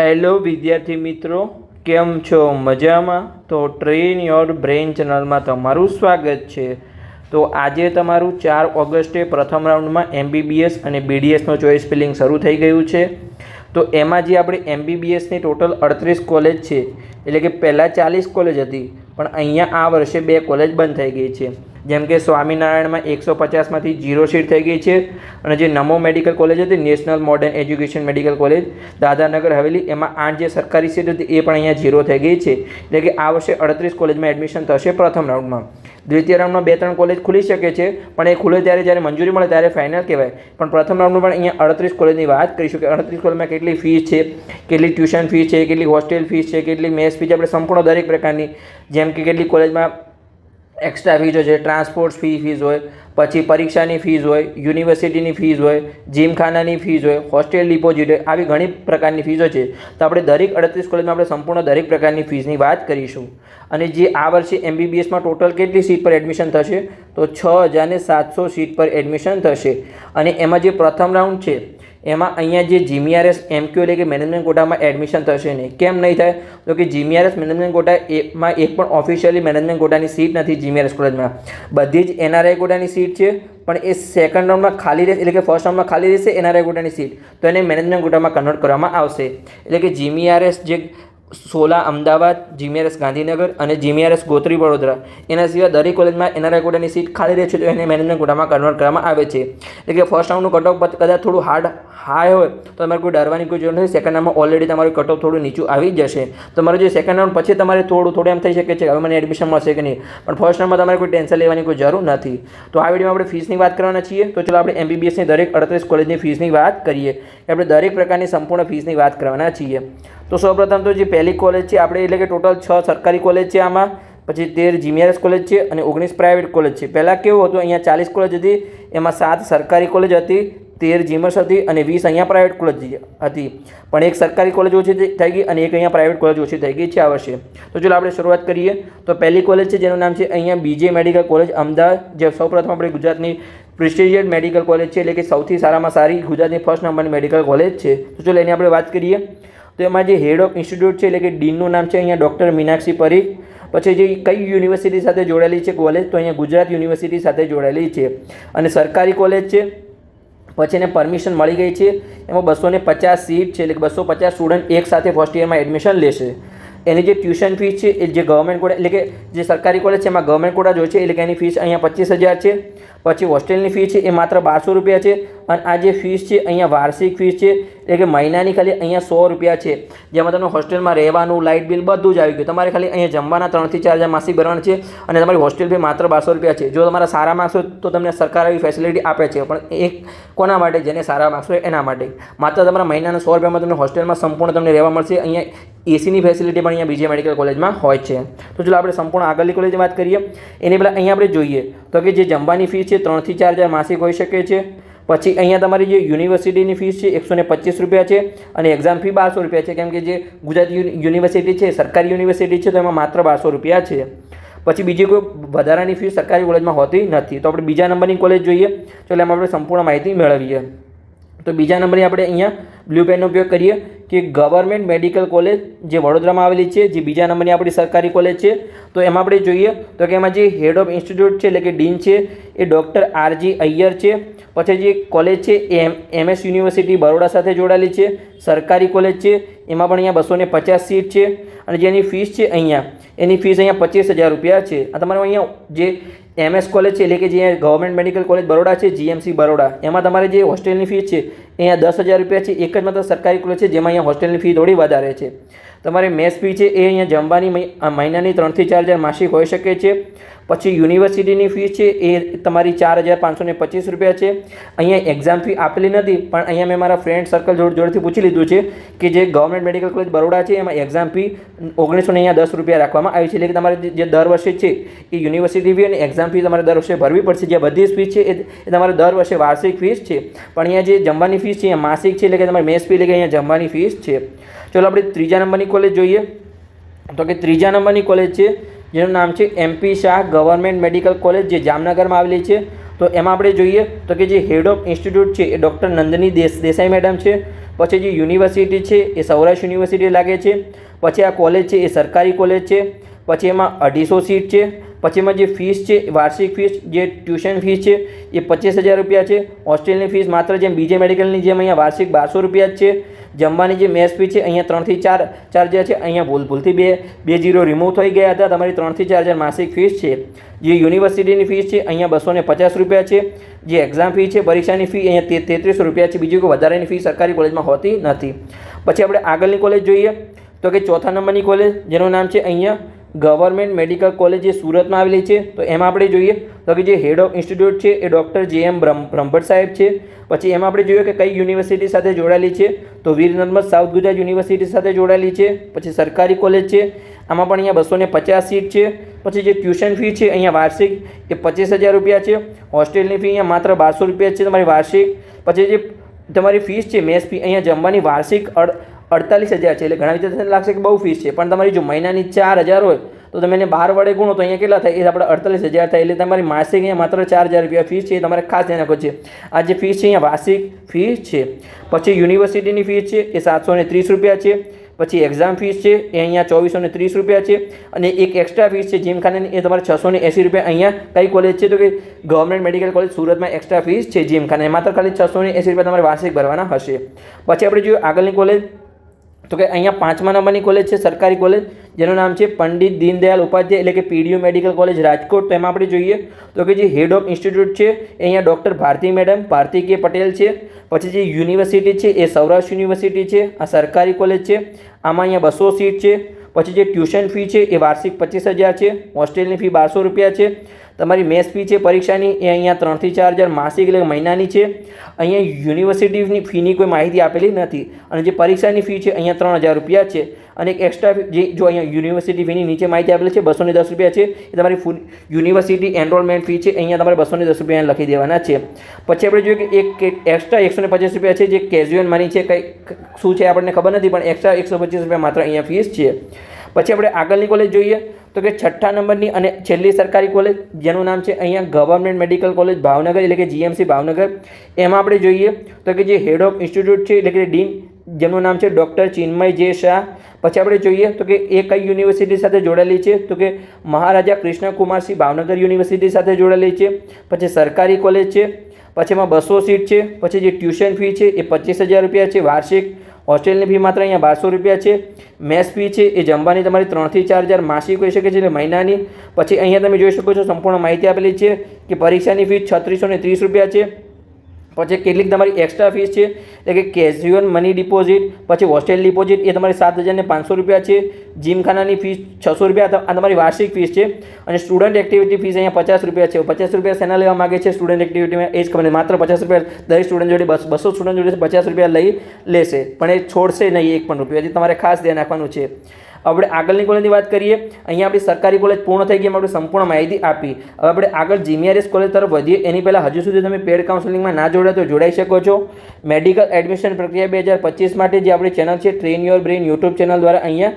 Hello વિદ્યાર્થી મિત્રો, કેમ છો? મજામાં? તો ટ્રેન યોર બ્રેઇન ચેનલમાં તમારું સ્વાગત છે. તો આજે તમારું 4 ઓગસ્ટે પ્રથમ રાઉન્ડમાં MBBS અને BDSનો ચોઇસ ફિલિંગ શરૂ થઈ ગયું છે. તો એમાં જે આપણી MBBSની ટોટલ 38 કોલેજ છે, એટલે કે પહેલાં 40 કોલેજ હતી, પણ અહીંયા આ વર્ષે 2 કોલેજ બંધ થઈ ગઈ છે. જેમ કે સ્વામિનારાયણમાં 150માંથી 0 સીટ થઈ ગઈ છે, અને જે નમો મેડિકલ કોલેજ હતી, national modern education medical college Dadra Nagar Haveli, એમાં 8 જે સરકારી સીટ હતી એ પણ અહીંયા 0 થઈ ગઈ છે. એટલે કે આ વર્ષે 38 કોલેજમાં એડમિશન થશે પ્રથમ રાઉન્ડમાં. દ્વિતીય રાઉન્ડમાં 2-3 કોલેજ ખુલી શકે છે, પણ એ ખુલે ત્યારે જ્યારે મંજૂરી મળે ત્યારે ફાઇનલ કહેવાય. પણ પ્રથમ રાઉન્ડમાં પણ અહીંયા 38 કોલેજની વાત કરીશું કે 38 કોલેજમાં કેટલી ફીસ છે, કેટલી ટ્યુશન ફીસ છે, કેટલી હોસ્ટેલ ફીસ છે, કેટલી મેસ ફીસ છે, આપણે સંપૂર્ણ દરેક પ્રકારની, જેમ કે કેટલી કોલેજમાં એક્સ્ટ્રા ફીસ હોય છે, ટ્રાન્સપોર્ટ ફીસ હોય, પછી પરીક્ષાની ફીસ હોય, યુનિવર્સિટીની ફીસ હોય, જીમખાનાની ફીસ હોય, હોસ્ટેલ ડિપોઝિટ હોય, આવી ઘણી પ્રકારની ફીસો છે. તો આપણે દરેક 38 કોલેજમાં આપણે સંપૂર્ણ દરેક પ્રકારની ફીસની વાત કરીશું. અને જે આ વર્ષે MBBSમાં ટોટલ કેટલી સીટ પર એડમિશન થશે, તો 6700 સીટ પર એડમિશન થશે. અને એમાં જે પ્રથમ રાઉન્ડ છે એમાં અહીંયા જે GMRS MQ એટલે કે મેનેજમેન્ટ કોટામાં એડમિશન થશે નહીં. કેમ નહીં થાય? તો કે GMRS મેનેજમેન્ટ કોટા એમાં એક પણ ઓફિશિયલી મેનેજમેન્ટ કોટાની સીટ નથી. GMRS કોલેજમાં બધી જ NRI કોટાની સીટ છે, પણ એ સેકન્ડ રાઉન્ડમાં ખાલી રહેશે, એટલે કે ફર્સ્ટ રાઉન્ડમાં ખાલી રહેશે NRI કોટાની સીટ, તો એને મેનેજમેન્ટ કોટામાં કન્વર્ટ કરવામાં આવશે. એટલે કે GMRS જે સોલા અમદાવાદ, GMRS ગાંધીનગર અને GMRS ગોત્રી વડોદરા, એના સિવાય દરેક કોલેજમાં NRI કોટાની સીટ ખાલી રહે છે, તો એને મેનેજમેન્ટ કોટામાં કન્વર્ટ કરવામાં આવે છે. એટલે કે ફર્સ્ટ રાઉન્ડનું કટ ઓફ કદાચ થોડું હાઈ હોય તો તમારે કોઈ ડરવાની કોઈ જરૂર નથી. સેકન્ડ રાઉન્ડમાં ઓલરેડી તમારું કટ ઓફ થોડું નીચું આવી જશે. તમારું જે સેકન્ડ રાઉન્ડ પછી તમારે થોડું એમ થઈ શકે છે કે હવે મને એડમિશન મળશે કે નહીં, પણ ફર્સ્ટ રાઉન્ડમાં તમારે કોઈ ટેન્શન લેવાની કોઈ જરૂર નથી. તો આ વિડીયોમાં આપણે ફીસની વાત કરવાના છીએ. તો ચલો આપણે MBBSની દરેક 38 કોલેજની ફીસની વાત કરીએ. આપણે દરેક પ્રકારની સંપૂર્ણ ફીસની વાત કરવાના છીએ. તો સૌપ્રથમ તો જે પહેલી કોલેજ છે આપણે, એટલે કે ટોટલ 6 સરકારી કોલેજ છે આમાં, પછી 13 GMRS કોલેજ છે અને 19 પ્રાઇવેટ કોલેજ છે. પહેલાં કેવું હતું, અહીંયા 40 કોલેજ હતી, એમાં 7 સરકારી કોલેજ હતી, 13 GMRS હતી અને 20 અહીંયા પ્રાઇવેટ કોલેજ હતી. પણ એક સરકારી કોલેજ ઓછી થઈ ગઈ અને એક અહીંયા પ્રાઇવેટ કોલેજ ઓછી થઈ ગઈ છે આ વર્ષે. તો ચલો આપણે શરૂઆત કરીએ. તો પહેલી કોલેજ છે જેનું નામ છે અહીંયા BJ મેડિકલ કોલેજ અમદાવાદ, જે સૌપ્રથમ આપણે ગુજરાતની પ્રેસ્ટિજિયસ મેડિકલ કોલેજ છે, એટલે કે સૌથી સારામાં સારી ગુજરાતની ફર્સ્ટ નંબરની મેડિકલ કોલેજ છે. તો ચલો એની આપણે વાત કરીએ. તો એમાં જે હેડ ઓફ ઇન્સ્ટિટ્યૂટ છે, એટલે કે ડીનનું નામ છે અહીંયા ડૉક્ટર મીનાક્ષી પરીખ. પછી જે કઈ યુનિવર્સિટી સાથે જોડાયેલી છે કોલેજ, તો અહીંયા ગુજરાત યુનિવર્સિટી સાથે જોડાયેલી છે અને સરકારી કોલેજ છે. પછી એને પરમિશન મળી ગઈ છે. એમાં 250 સીટ છે, એટલે કે 250 સ્ટુડન્ટ એક સાથે ફર્સ્ટ યરમાં એડમિશન લેશે. એની જે ટ્યુશન ફીસ છે એ જે ગવર્મેન્ટ કોટા, એટલે કે જે સરકારી કોલેજ છે એમાં ગવર્મેન્ટ કોટા જ હોય છે, એટલે કે એની ફીસ અહીંયા 25000 છે. પછી હોસ્ટેલની ફી છે એ માત્ર 1200 રૂપિયા છે. અને આ જે ફીસ છે અહીંયા વાર્ષિક ફીસ છે, એટલે કે મહિનાની ખાલી અહીંયા 100 રૂપિયા છે, જેમાં તમને હોસ્ટેલમાં રહેવાનું, લાઇટ બિલ બધું જ આવી ગયું. તમારે ખાલી અહીંયા જમવાના 3 થી 4 હજાર માસિક ભરવાના છે અને તમારી હોસ્ટેલ ફી માત્ર 1200 રૂપિયા છે. જો તમારા સારા માર્ક્સ હોય તો તમને સરકાર આવી ફેસિલિટી આપે છે, પણ એક કોના માટે? જેને સારા માર્ક્સ હોય એના માટે. માત્ર તમારા મહિનાના 100 રૂપિયામાં તમને હોસ્ટેલમાં સંપૂર્ણ તમને રહેવા મળશે. અહીંયા એસીની ફેસિલિટી પણ અહીંયા બીજી મેડિકલ કોલેજમાં હોય છે. તો ચલો આપણે સંપૂર્ણ આગળની કોલેજની વાત કરીએ. એની પહેલાં અહીંયા આપણે જોઈએ તો કે જે જમવાની ફીસ છે 3 થી 4 હજાર માસિક હોઈ શકે છે. પછી અહીંયા તમારી જે યુનિવર્સિટીની ફીસ છે 125 રૂપિયા છે અને એક્ઝામ ફી 1200 રૂપિયા છે, કેમ કે જે ગુજરાત યુનિવર્સિટી છે સરકારી યુનિવર્સિટી છે, તો એમાં માત્ર 1200 રૂપિયા છે. પછી બીજી કોઈ વધારાની ફીસ સરકારી કોલેજમાં હોતી નથી. તો આપણે બીજા નંબરની કોલેજ જોઈએ. ચાલો એમાં આપણે સંપૂર્ણ માહિતી મેળવીએ. તો બીજા નંબરે આપણે અહીંયા બ્લુ પેનનો ઉપયોગ કરીએ કે ગવર્મેન્ટ મેડિકલ કોલેજ જે વડોદરામાં આવેલી છે, જે બીજા નંબરની આપણી સરકારી કોલેજ છે. તો એમાં આપણે જોઈએ તો કે એમાં જે હેડ ઓફ ઇન્સ્ટિટ્યૂટ છે, એટલે કે ડીન છે, એ ડૉક્ટર RG અય્યર છે. પછી જે કોલેજ છે એ MS યુનિવર્સિટી બરોડા સાથે જોડાયેલી છે, સરકારી કોલેજ છે. એમાં પણ અહીંયા 250 સીટ છે અને જેની ફીસ છે અહીંયા, એની ફીસ અહીંયા 25000 રૂપિયા છે. આ તમારે અહીંયા જે MS કોલેજ છે, એટલે કે જે ગવર્મેન્ટ મેડિકલ કોલેજ બરોડા છે, GMC બરોડા, એમાં તમારે જે હોસ્ટેલની ફીસ છે અહીંયા 10000 રૂપિયા છે. એક જ માત્ર સરકારી કોલેજ છે જેમાં અહીંયા હોસ્ટેલની ફી થોડી વધારે છે. તમારે મેસ ફી છે એ અહીંયા જમવાની મહિનાની 3 થી 4 હજાર માસિક હોઈ શકે છે. પછી યુનિવર્સિટીની ફીસ છે એ તમારી 4525 રૂપિયા છે. અહીંયા એક્ઝામ ફી આપેલી નથી, પણ અહીંયા મેં મારા ફ્રેન્ડ સર્કલ જોડેથી પૂછી લીધું છે કે જે ગવર્મેન્ટ મેડિકલ કોલેજ બરોડા છે એમાં એક્ઝામ ફી 1910 રૂપિયા રાખવામાં આવી છે. એટલે કે તમારે જે દર વર્ષે છે એ યુનિવર્સિટી ફી અને એક્ઝામ ફી તમારે દર વર્ષે ભરવી પડશે. જે બધી જ ફીસ છે એ તમારે દર વર્ષે વાર્ષિક ફીસ છે, પણ અહીંયા જે જમવાની ફીસ છે એ માસિક છે, એટલે કે તમારી મેસ ફી, એટલે કે અહીંયા જમવાની ફીસ છે. ચલો આપણે ત્રીજા નંબરની કોલેજ જોઈએ. તો કે ત્રીજા નંબરની કોલેજ છે જેનું નામ છે MP Shah government medical college, જે જામનગરમાં આવેલી છે. તો એમાં આપણે જોઈએ તો કે જે હેડ ઓફ ઇન્સ્ટિટ્યૂટ છે એ ડૉક્ટર નંદની દેસાઈ મેડમ છે. પછી જે યુનિવર્સિટી છે એ સૌરાષ્ટ્ર યુનિવર્સિટી લાગે છે, પછી આ કોલેજ છે એ સરકારી કોલેજ છે, પછી એમાં 250 સીટ છે, પછી એમાં જે ફીસ છે વાર્ષિક ફીસ જે ટ્યુશન ફીસ છે એ 25,000 રૂપિયા છે, હોસ્ટેલની ફીસ માત્ર જેમ બીજે મેડિકલની જેમ અહીંયા વાર્ષિક 1200 રૂપિયા જ છે, જમવાની જે મેસ ફી છે અહીંયા 3 થી 4 ચાર્જ છે, અહીંયા ભૂલથી બે 0 રિમૂવ થઈ ગયા હતા, તમારી 3 થી 4 હજાર માસિક ફીસ છે, જે યુનિવર્સિટીની ફીસ છે અહીંયા 250 રૂપિયા છે, જે એક્ઝામ ફી છે પરીક્ષાની ફી અહીંયા 3300 રૂપિયા છે, બીજી કોઈ વધારાની ફી સરકારી કોલેજમાં હોતી નથી. પછી આપણે આગળની કોલેજ જોઈએ તો કે ચોથા નંબરની કોલેજ જેનું નામ છે અહીંયા ગવર્મેન્ટ મેડિકલ કોલેજ જે સુરતમાં આવેલી છે. તો એમાં આપણે જોઈએ તો કે જે હેડ ઓફ ઇન્સ્ટિટ્યૂટ છે એ ડૉક્ટર JM બ્રહ્મભટ્ટ સાહેબ છે. પછી એમાં આપણે જોઈએ કે કઈ યુનિવર્સિટી સાથે જોડાયેલી છે તો વીર નર્મદ સાઉથ ગુજરાત યુનિવર્સિટી સાથે જોડાયેલી છે. પછી સરકારી કોલેજ છે, આમાં પણ અહીંયા 250 સીટ છે. પછી જે ટ્યુશન ફી છે અહીંયા વાર્ષિક એ 25,000 રૂપિયા છે, હોસ્ટેલની ફી અહીંયા માત્ર 1200 રૂપિયા છે તમારી વાર્ષિક. પછી જે તમારી ફીસ છે મેસ ફી અહીંયા જમવાની વાર્ષિક 48,000 છે, એટલે ઘણા વિદ્યાર્થીઓને લાગશે કે બહુ ફીસ છે, પણ તમારી જો મહિનાની 4,000 હોય તો તમે એને 12 વડે ગુણો તો અહીંયા કેટલા થાય, એ આપણે 48,000 થાય, એટલે તમારી માસિક અહીંયા માત્ર 4,000 રૂપિયા ફીસ છે, એ તમારે ખાસ ધ્યાન રાખવું છે. આ જે ફીસ છે અહીંયા વાર્ષિક ફીસ છે. પછી યુનિવર્સિટીની ફીસ છે એ 730 રૂપિયા છે. પછી એક્ઝામ ફીસ છે એ અહીંયા 2430 રૂપિયા છે, અને એક એક્સ્ટ્રા ફીસ છે જીમખાનાની એ તમારે 680 રૂપિયા. અહીંયા કઈ કોલેજ છે તો કે ગવર્મેન્ટ મેડિકલ કોલેજ સુરતમાં એક્સ્ટ્રા ફીસ છે જીમખાના, માત્ર ખાલી 680 રૂપિયા તમારે વાર્ષિક ભરવાના હશે. પછી આપણે જોઈએ આગળની કોલેજ તો કે અહીંયા 5મા નંબરની કોલેજ છે સરકારી કોલેજ જેનું નામ છે પંડિત દીનદયાળ ઉપાધ્યાય એટલે કે PDU મેડિકલ કોલેજ રાજકોટ. તો એમાં આપણે જોઈએ તો કે જે હેડ ઓફ ઇન્સ્ટિટ્યૂટ છે એ અહીંયા ડૉક્ટર ભારતી મેડમ ભારતી કે પટેલ છે. પછી જે યુનિવર્સિટી છે એ સૌરાષ્ટ્ર યુનિવર્સિટી છે, આ સરકારી કોલેજ છે, આમાં અહીંયા 200 સીટ છે. પછી જે ટ્યુશન ફી છે એ વાર્ષિક 25,000 છે, હોસ્ટેલની ફી 1200 રૂપિયા છે, તમારી મેસ ફી છે પરીક્ષાની એ અહીંયા 3 થી 4 હજાર માસિક એટલે મહિનાની છે. અહીંયા યુનિવર્સિટીની ફીની કોઈ માહિતી આપેલી નથી, અને જે પરીક્ષાની ફી છે અહીંયા 3,000 રૂપિયા છે, અને એક એક્સ્ટ્રા જે જો અહીંયા યુનિવર્સિટી ફીની નીચે માહિતી આપેલી છે 210 રૂપિયા છે, એ તમારી ફૂલ યુનિવર્સિટી એનરોલમેન્ટ ફી છે અહીંયા તમારે 210 રૂપિયા લખી દેવાના છે. પછી આપણે જોઈએ કે એક એક્સ્ટ્રા 150 રૂપિયા છે જે કેઝ્યુઅલ મની છે, કંઈ શું છે આપણને ખબર નથી, પણ એક્સ્ટ્રા 125 રૂપિયા માત્ર અહીંયા ફીસ છે. પછી આપણે આગળની કોલેજ જોઈએ તો કે 6ઠ્ઠા નંબરની અને છેલ્લી સરકારી કોલેજ જેનું નામ છે અહીંયા ગવર્મેન્ટ મેડિકલ કોલેજ ભાવનગર એટલે કે GMC ભાવનગર. એમાં આપણે જોઈએ તો કે જે હેડ ઓફ ઇન્સ્ટિટ્યૂટ છે એટલે કે ડીન જેમનું નામ છે ડૉક્ટર ચિન્મય જે શાહ. પછી આપણે જોઈએ તો કે એ કઈ યુનિવર્સિટી સાથે જોડાયેલી છે તો કે મહારાજા કૃષ્ણકુમારસિંહ ભાવનગર યુનિવર્સિટી સાથે જોડાયેલી છે. પછી સરકારી કોલેજ છે, પછી એમાં 200 સીટ છે. પછી જે ટ્યુશન ફી છે એ 25,000 રૂપિયા છે વાર્ષિક, હોસ્ટેલની ફી માત્ર અહીંયા 1200 રૂપિયા છે, મેસ ફી છે એ જમવાની તમારી 3 થી 4 હજાર માસિક હોઈ શકે છે એટલે મહિનાની. પછી અહીંયા તમે જોઈ શકો છો સંપૂર્ણ માહિતી આપેલી છે કે પરીક્ષાની ફી 3630 રૂપિયા છે. પછી કેટલીક તમારી એક્સ્ટ્રા ફીસ છે એટલે કે કેઝ્યુઅલ મની ડિપોઝિટ, પછી હોસ્ટેલ ડિપોઝિટ એ તમારી 7,500 રૂપિયા છે, જીમખાનાની ફીસ 600 રૂપિયા આ તમારી વાર્ષિક ફીસ છે, અને સ્ટુડન્ટ એક્ટિવિટી ફીસ અહીંયા 50 રૂપિયા છે. 50 રૂપિયા શેના લેવા માગે છે સ્ટુડન્ટ એક્ટિવિટીમાં એ જ ખબર, માત્ર 50 રૂપિયા દરેક સ્ટુડન્ટ જોડે 200 સ્ટુડન્ટ જોડે 50 રૂપિયા લઈ લેશે, પણ એ છોડશે નહીં 1 પણ રૂપિયા, હજી તમારે ખાસ ધ્યાન રાખવાનું છે. આપણે આગળની કોલેજની વાત કરીએ. અહીંયા આપણી સરકારી કોલેજ પૂર્ણ થઈ ગઈ, એમાં આપણે સંપૂર્ણ માહિતી આપી. હવે આપણે આગળ GMRS કોલેજ તરફ વધીએ એની પહેલાં હજુ સુધી તમે પેડ કાઉન્સેલિંગમાં ના જોડાય તો જોડાઈ શકો છો. મેડિકલ એડમિશન પ્રક્રિયા 2025 માટે જે આપણી ચેનલ છે train your brain YouTube channel દ્વારા અહીંયા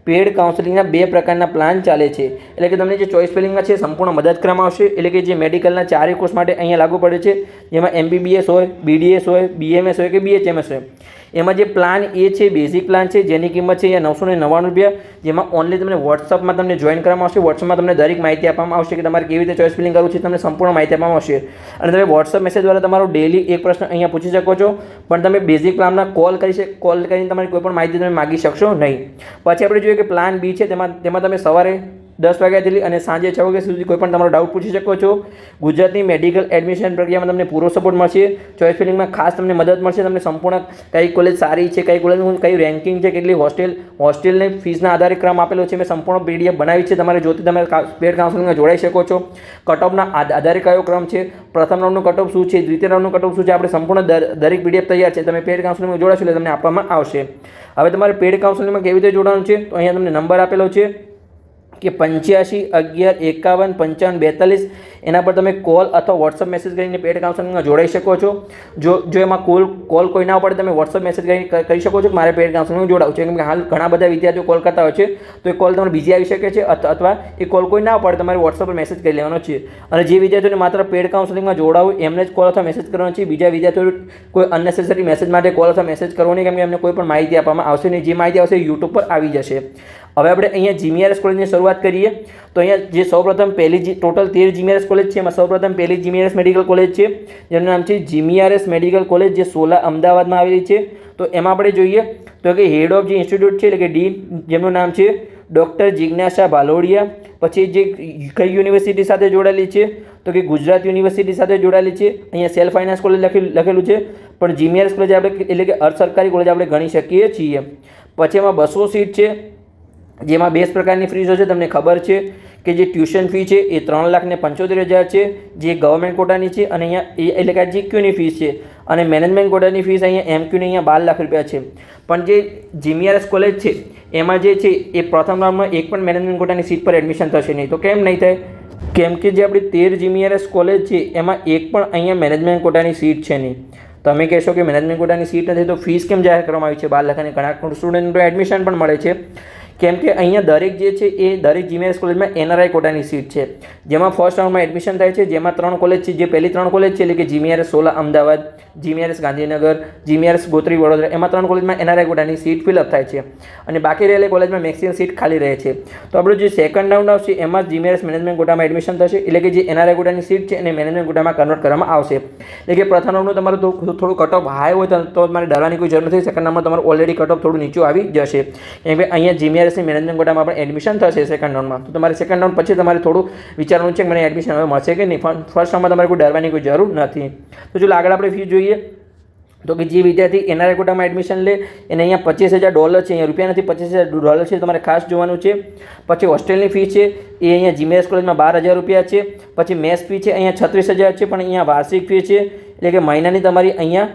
પેડ કાઉન્સેલિંગના 2 પ્રકારના પ્લાન ચાલે છે. એટલે કે તમને જે ચોઇસ ફિલિંગમાં છે સંપૂર્ણ મદદ કરવામાં આવશે, એટલે કે જે મેડિકલના 4 કોર્સ માટે અહીંયા લાગુ પડે છે, જેમાં MBBS હોય, BDS હોય, BMS હોય કે BHMS હોય. એમાં જે પ્લાન એ છે બેઝિક પ્લાન છે જેની કિંમત છે અહીંયા 999 રૂપિયા, જેમાં ઓનલી તમને વોટ્સઅપમાં તમને જોઈન કરવામાં આવશે. વોટ્સઅપમાં તમને દરેક માહિતી આપવામાં આવશે કે તમારે કેવી રીતે ચોઇસ ફિલિંગ કરવું છે, તમને સંપૂર્ણ માહિતી આપવામાં આવશે, અને તમે વોટ્સઅપ મેસેજ દ્વારા તમારો ડેલી એક પ્રશ્ન અહીંયા પૂછી શકો છો, પણ તમે બેઝિક પ્લાનના કોલ કરીને તમારી કોઈ પણ માહિતી તમે માગી શકશો નહીં. પછી આપણે જોઈએ કે પ્લાન B છે, તેમાં તમે સવારે 10 વાગ્યાથી અને સાંજે 6 વાગ્યા સુધી કોઈ પણ તમારો ડાઉટ પૂછી શકો છો. ગુજરાતની મેડિકલ એડમિશન પ્રક્રિયામાં તમને પૂરો સપોર્ટ મળશે. ચોઇસ ફિલિંગમાં ખાસ તમને મદદ મળશે. તમને સંપૂર્ણ કઈ કોલેજ સારી છે, કઈ કોલેજનું કઈ રેન્કિંગ છે, કેટલી હોસ્ટેલની ફીસના આધારે ક્રમ આપેલો છે, મેં સંપૂર્ણ PDF બનાવી છે. તમારે જોતી તમે પેડ કાઉન્સેલિંગમાં જોડાઈ શકો છો. કટઓફના આધારે કયો ક્રમ છે, પ્રથમ રાઉન્ડનું કટઓફ શું છે, દ્વિતીય રાઉન્ડનું કટઓફ શું છે, આપણે સંપૂર્ણ દરેક PDF તૈયાર છે. તમે પેડ કાઉન્સેલિંગમાં જોડાશો એટલે તમને આપવામાં આવશે. હવે તમારે પેડ કાઉન્સેલિંગમાં કેવી રીતે જોડાવાનું છે તો અહીંયા તમને નંબર આપેલો છે, કે 8511515542 એના પર તમે કોલ અથવા વોટ્સઅપ મેસેજ કરીને પેડ કાઉન્સેલિંગમાં જોડાઈ શકો છો. જો એમાં કોલ કોઈ ના પડે તમે વોટ્સઅપ મેસેજ કરીને કહી શકો છો કે મારે પેડ કાઉન્સેલિંગમાં જોડાવું છે, કેમ કે હાલ ઘણા બધા વિદ્યાર્થીઓ કોલ કરતા હોય છે તો એ કોલ તમારે બીજી આવી શકે છે અથવા એ કોલ કોઈ ના પડે તમારે વોટ્સઅપ પર મેસેજ કરી લેવાનો છે. અને જે વિદ્યાર્થીઓને માત્ર પેડ કાઉન્સેલિંગમાં જોડાવું એમને જ કોલ અથવા મેસેજ કરવાનો છે. બીજા વિદ્યાર્થીઓ કોઈ અનનેસેસરી મેસેજ માટે કોલ અથવા મેસેજ કરવો નહીં, કેમ કે એમને કોઈ પણ માહિતી આપવામાં આવશે નહીં. જે માહિતી આવશે યુટ્યુબ પર આવી જશે. હવે આપણે અહીંયા જીમીઆરએસ કોલેજની શરૂઆત કરીએ તો અહીંયા જે સૌપ્રથમ પહેલી ટોટલ 13 જીમીઆરએસ કોલેજ છે એમાં સૌપ્રથમ પહેલી જીમીઆરએસ મેડિકલ કોલેજ છે જેનું નામ છે જીમીઆરએસ મેડિકલ કોલેજ, જે સોલા અમદાવાદમાં આવેલી છે. તો એમાં આપણે જોઈએ તો કે હેડ ઓફ જે ઇન્સ્ટિટ્યૂટ છે એટલે કે ડીન, જેમનું નામ છે ડૉક્ટર જિજ્ઞાસા ભાલોડિયા. પછી જે કઈ યુનિવર્સિટી સાથે જોડાયેલી છે તો કે ગુજરાત યુનિવર્સિટી સાથે જોડાયેલી છે. અહીંયા સેલ્ફ ફાઇનાન્સ કોલેજ લખેલું છે, પણ જીમીઆરએસ કોલેજ આપણે એટલે કે અર્ધ સરકારી કોલેજ આપણે ગણી શકીએ છીએ. પછી એમાં 200 સીટ છે, જેમાં 2 પ્રકારની ફીઝો છે. તમને ખબર છે કે જે ટ્યુશન ફી છે એ 3,75,000 છે, જે ગવર્મેન્ટ કોટાની છે, અને અહીંયા એટલે કે જીક્યુની ફીસ છે. અને મેનેજમેન્ટ કોટાની ફીસ અહીંયા એમક્યુની અહીંયા 12 લાખ રૂપિયા છે. પણ જે જીમીઆરએસ કોલેજ છે એમાં જે છે એ પ્રથમ રાઉન્ડમાં એક પણ મેનેજમેન્ટ કોટાની સીટ પર એડમિશન થશે નહીં. તો કેમ નહીં થાય? કેમ કે જે આપણી 13 જીમીઆરએસ કોલેજ છે એમાં એક પણ અહીંયા મેનેજમેન્ટ કોટાની સીટ છે નહીં. તમે કહેશો કે મેનેજમેન્ટ કોટાની સીટ નથી તો ફીસ કેમ જાહેર કરવામાં આવી છે 12 લાખ, અને ઘણા સ્ટુડન્ટો એડમિશન પણ મળે છે? કેમ કે અહીંયા દરેક જે છે એ દરેક જીમીઆરએસ કોલેજમાં એનઆરઆઈ કોટાની સીટ છે, જેમાં ફર્સ્ટ રાઉન્ડમાં એડમિશન થાય છે. જેમાં 3 કોલેજ છે, જે પહેલી 3 કોલેજ છે એટલે કે જીમીઆરએસ સોલા અમદાવાદ, જીમીઆરએસ ગાંધીનગર, જીમીઆરએસ ગોત્રી વડોદરા, એમાં 3 કોલેજમાં એનઆરઆઈ કોટાની સીટ ફિલઅપ થાય છે અને બાકી રહેલી કોલેજમાં મેક્સિમમ સીટ ખાલી રહે છે. તો આપણું જે સેકન્ડ રાઉન્ડ આવશે એમાં જીમીઆરએસ મેનેજમેન્ટ કોટામાં એડમિશન થશે, એટલે કે જે એનઆરઆઈ કોટાની સીટ છે એને મેનેજમેન્ટ કોટામાં કન્વર્ટ કરવામાં આવશે. એટલે કે પ્રથમ રાઉન્ડનું તમારું થોડું કટ ઓફ હાઈ હોય તો તમારે ડરવાની કોઈ જરૂર નથી. સેકન્ડ રાઉન્ડમાં તમારું ઓલરેડી કટ ઓફ થોડું નીચું આવી જશે, કેમ કે અહીંયા જીમીઆરએસની મેનેજમેન્ટ કોટામાં એડમિશન થશે સેકન્ડ રાઉન્ડમાં. તો તમારે સેકન્ડ રાઉન્ડ પછી તમારે થોડું વિચારવાનું છે કે મને એડમિશન હવે મળશે કે નહીં. ફર્સ્ટ રાઉન્ડમાં તમારે કોઈ ડરવાની કોઈ જરૂર નથી. તો જો આગળ આપણે ફી જોઈએ તો કે જે વિદ્યાર્થી એનઆરઆઈ કોટામાં એડમિશન લે એને અહીંયા $25,000 છે, અહીંયા રૂપિયા નથી, $25,000 છે. તમારે ખાસ જોવાનું છે. પછી હોસ્ટેલની ફી છે એ અહીંયા જીમીઆરએસ કોલેજમાં $12,000 છે. પછી મેસ ફી છે અહીંયા $36,000 છે, પણ અહીંયા વાર્ષિક ફી છે એટલે કે મહિનાની તમારી અહીંયા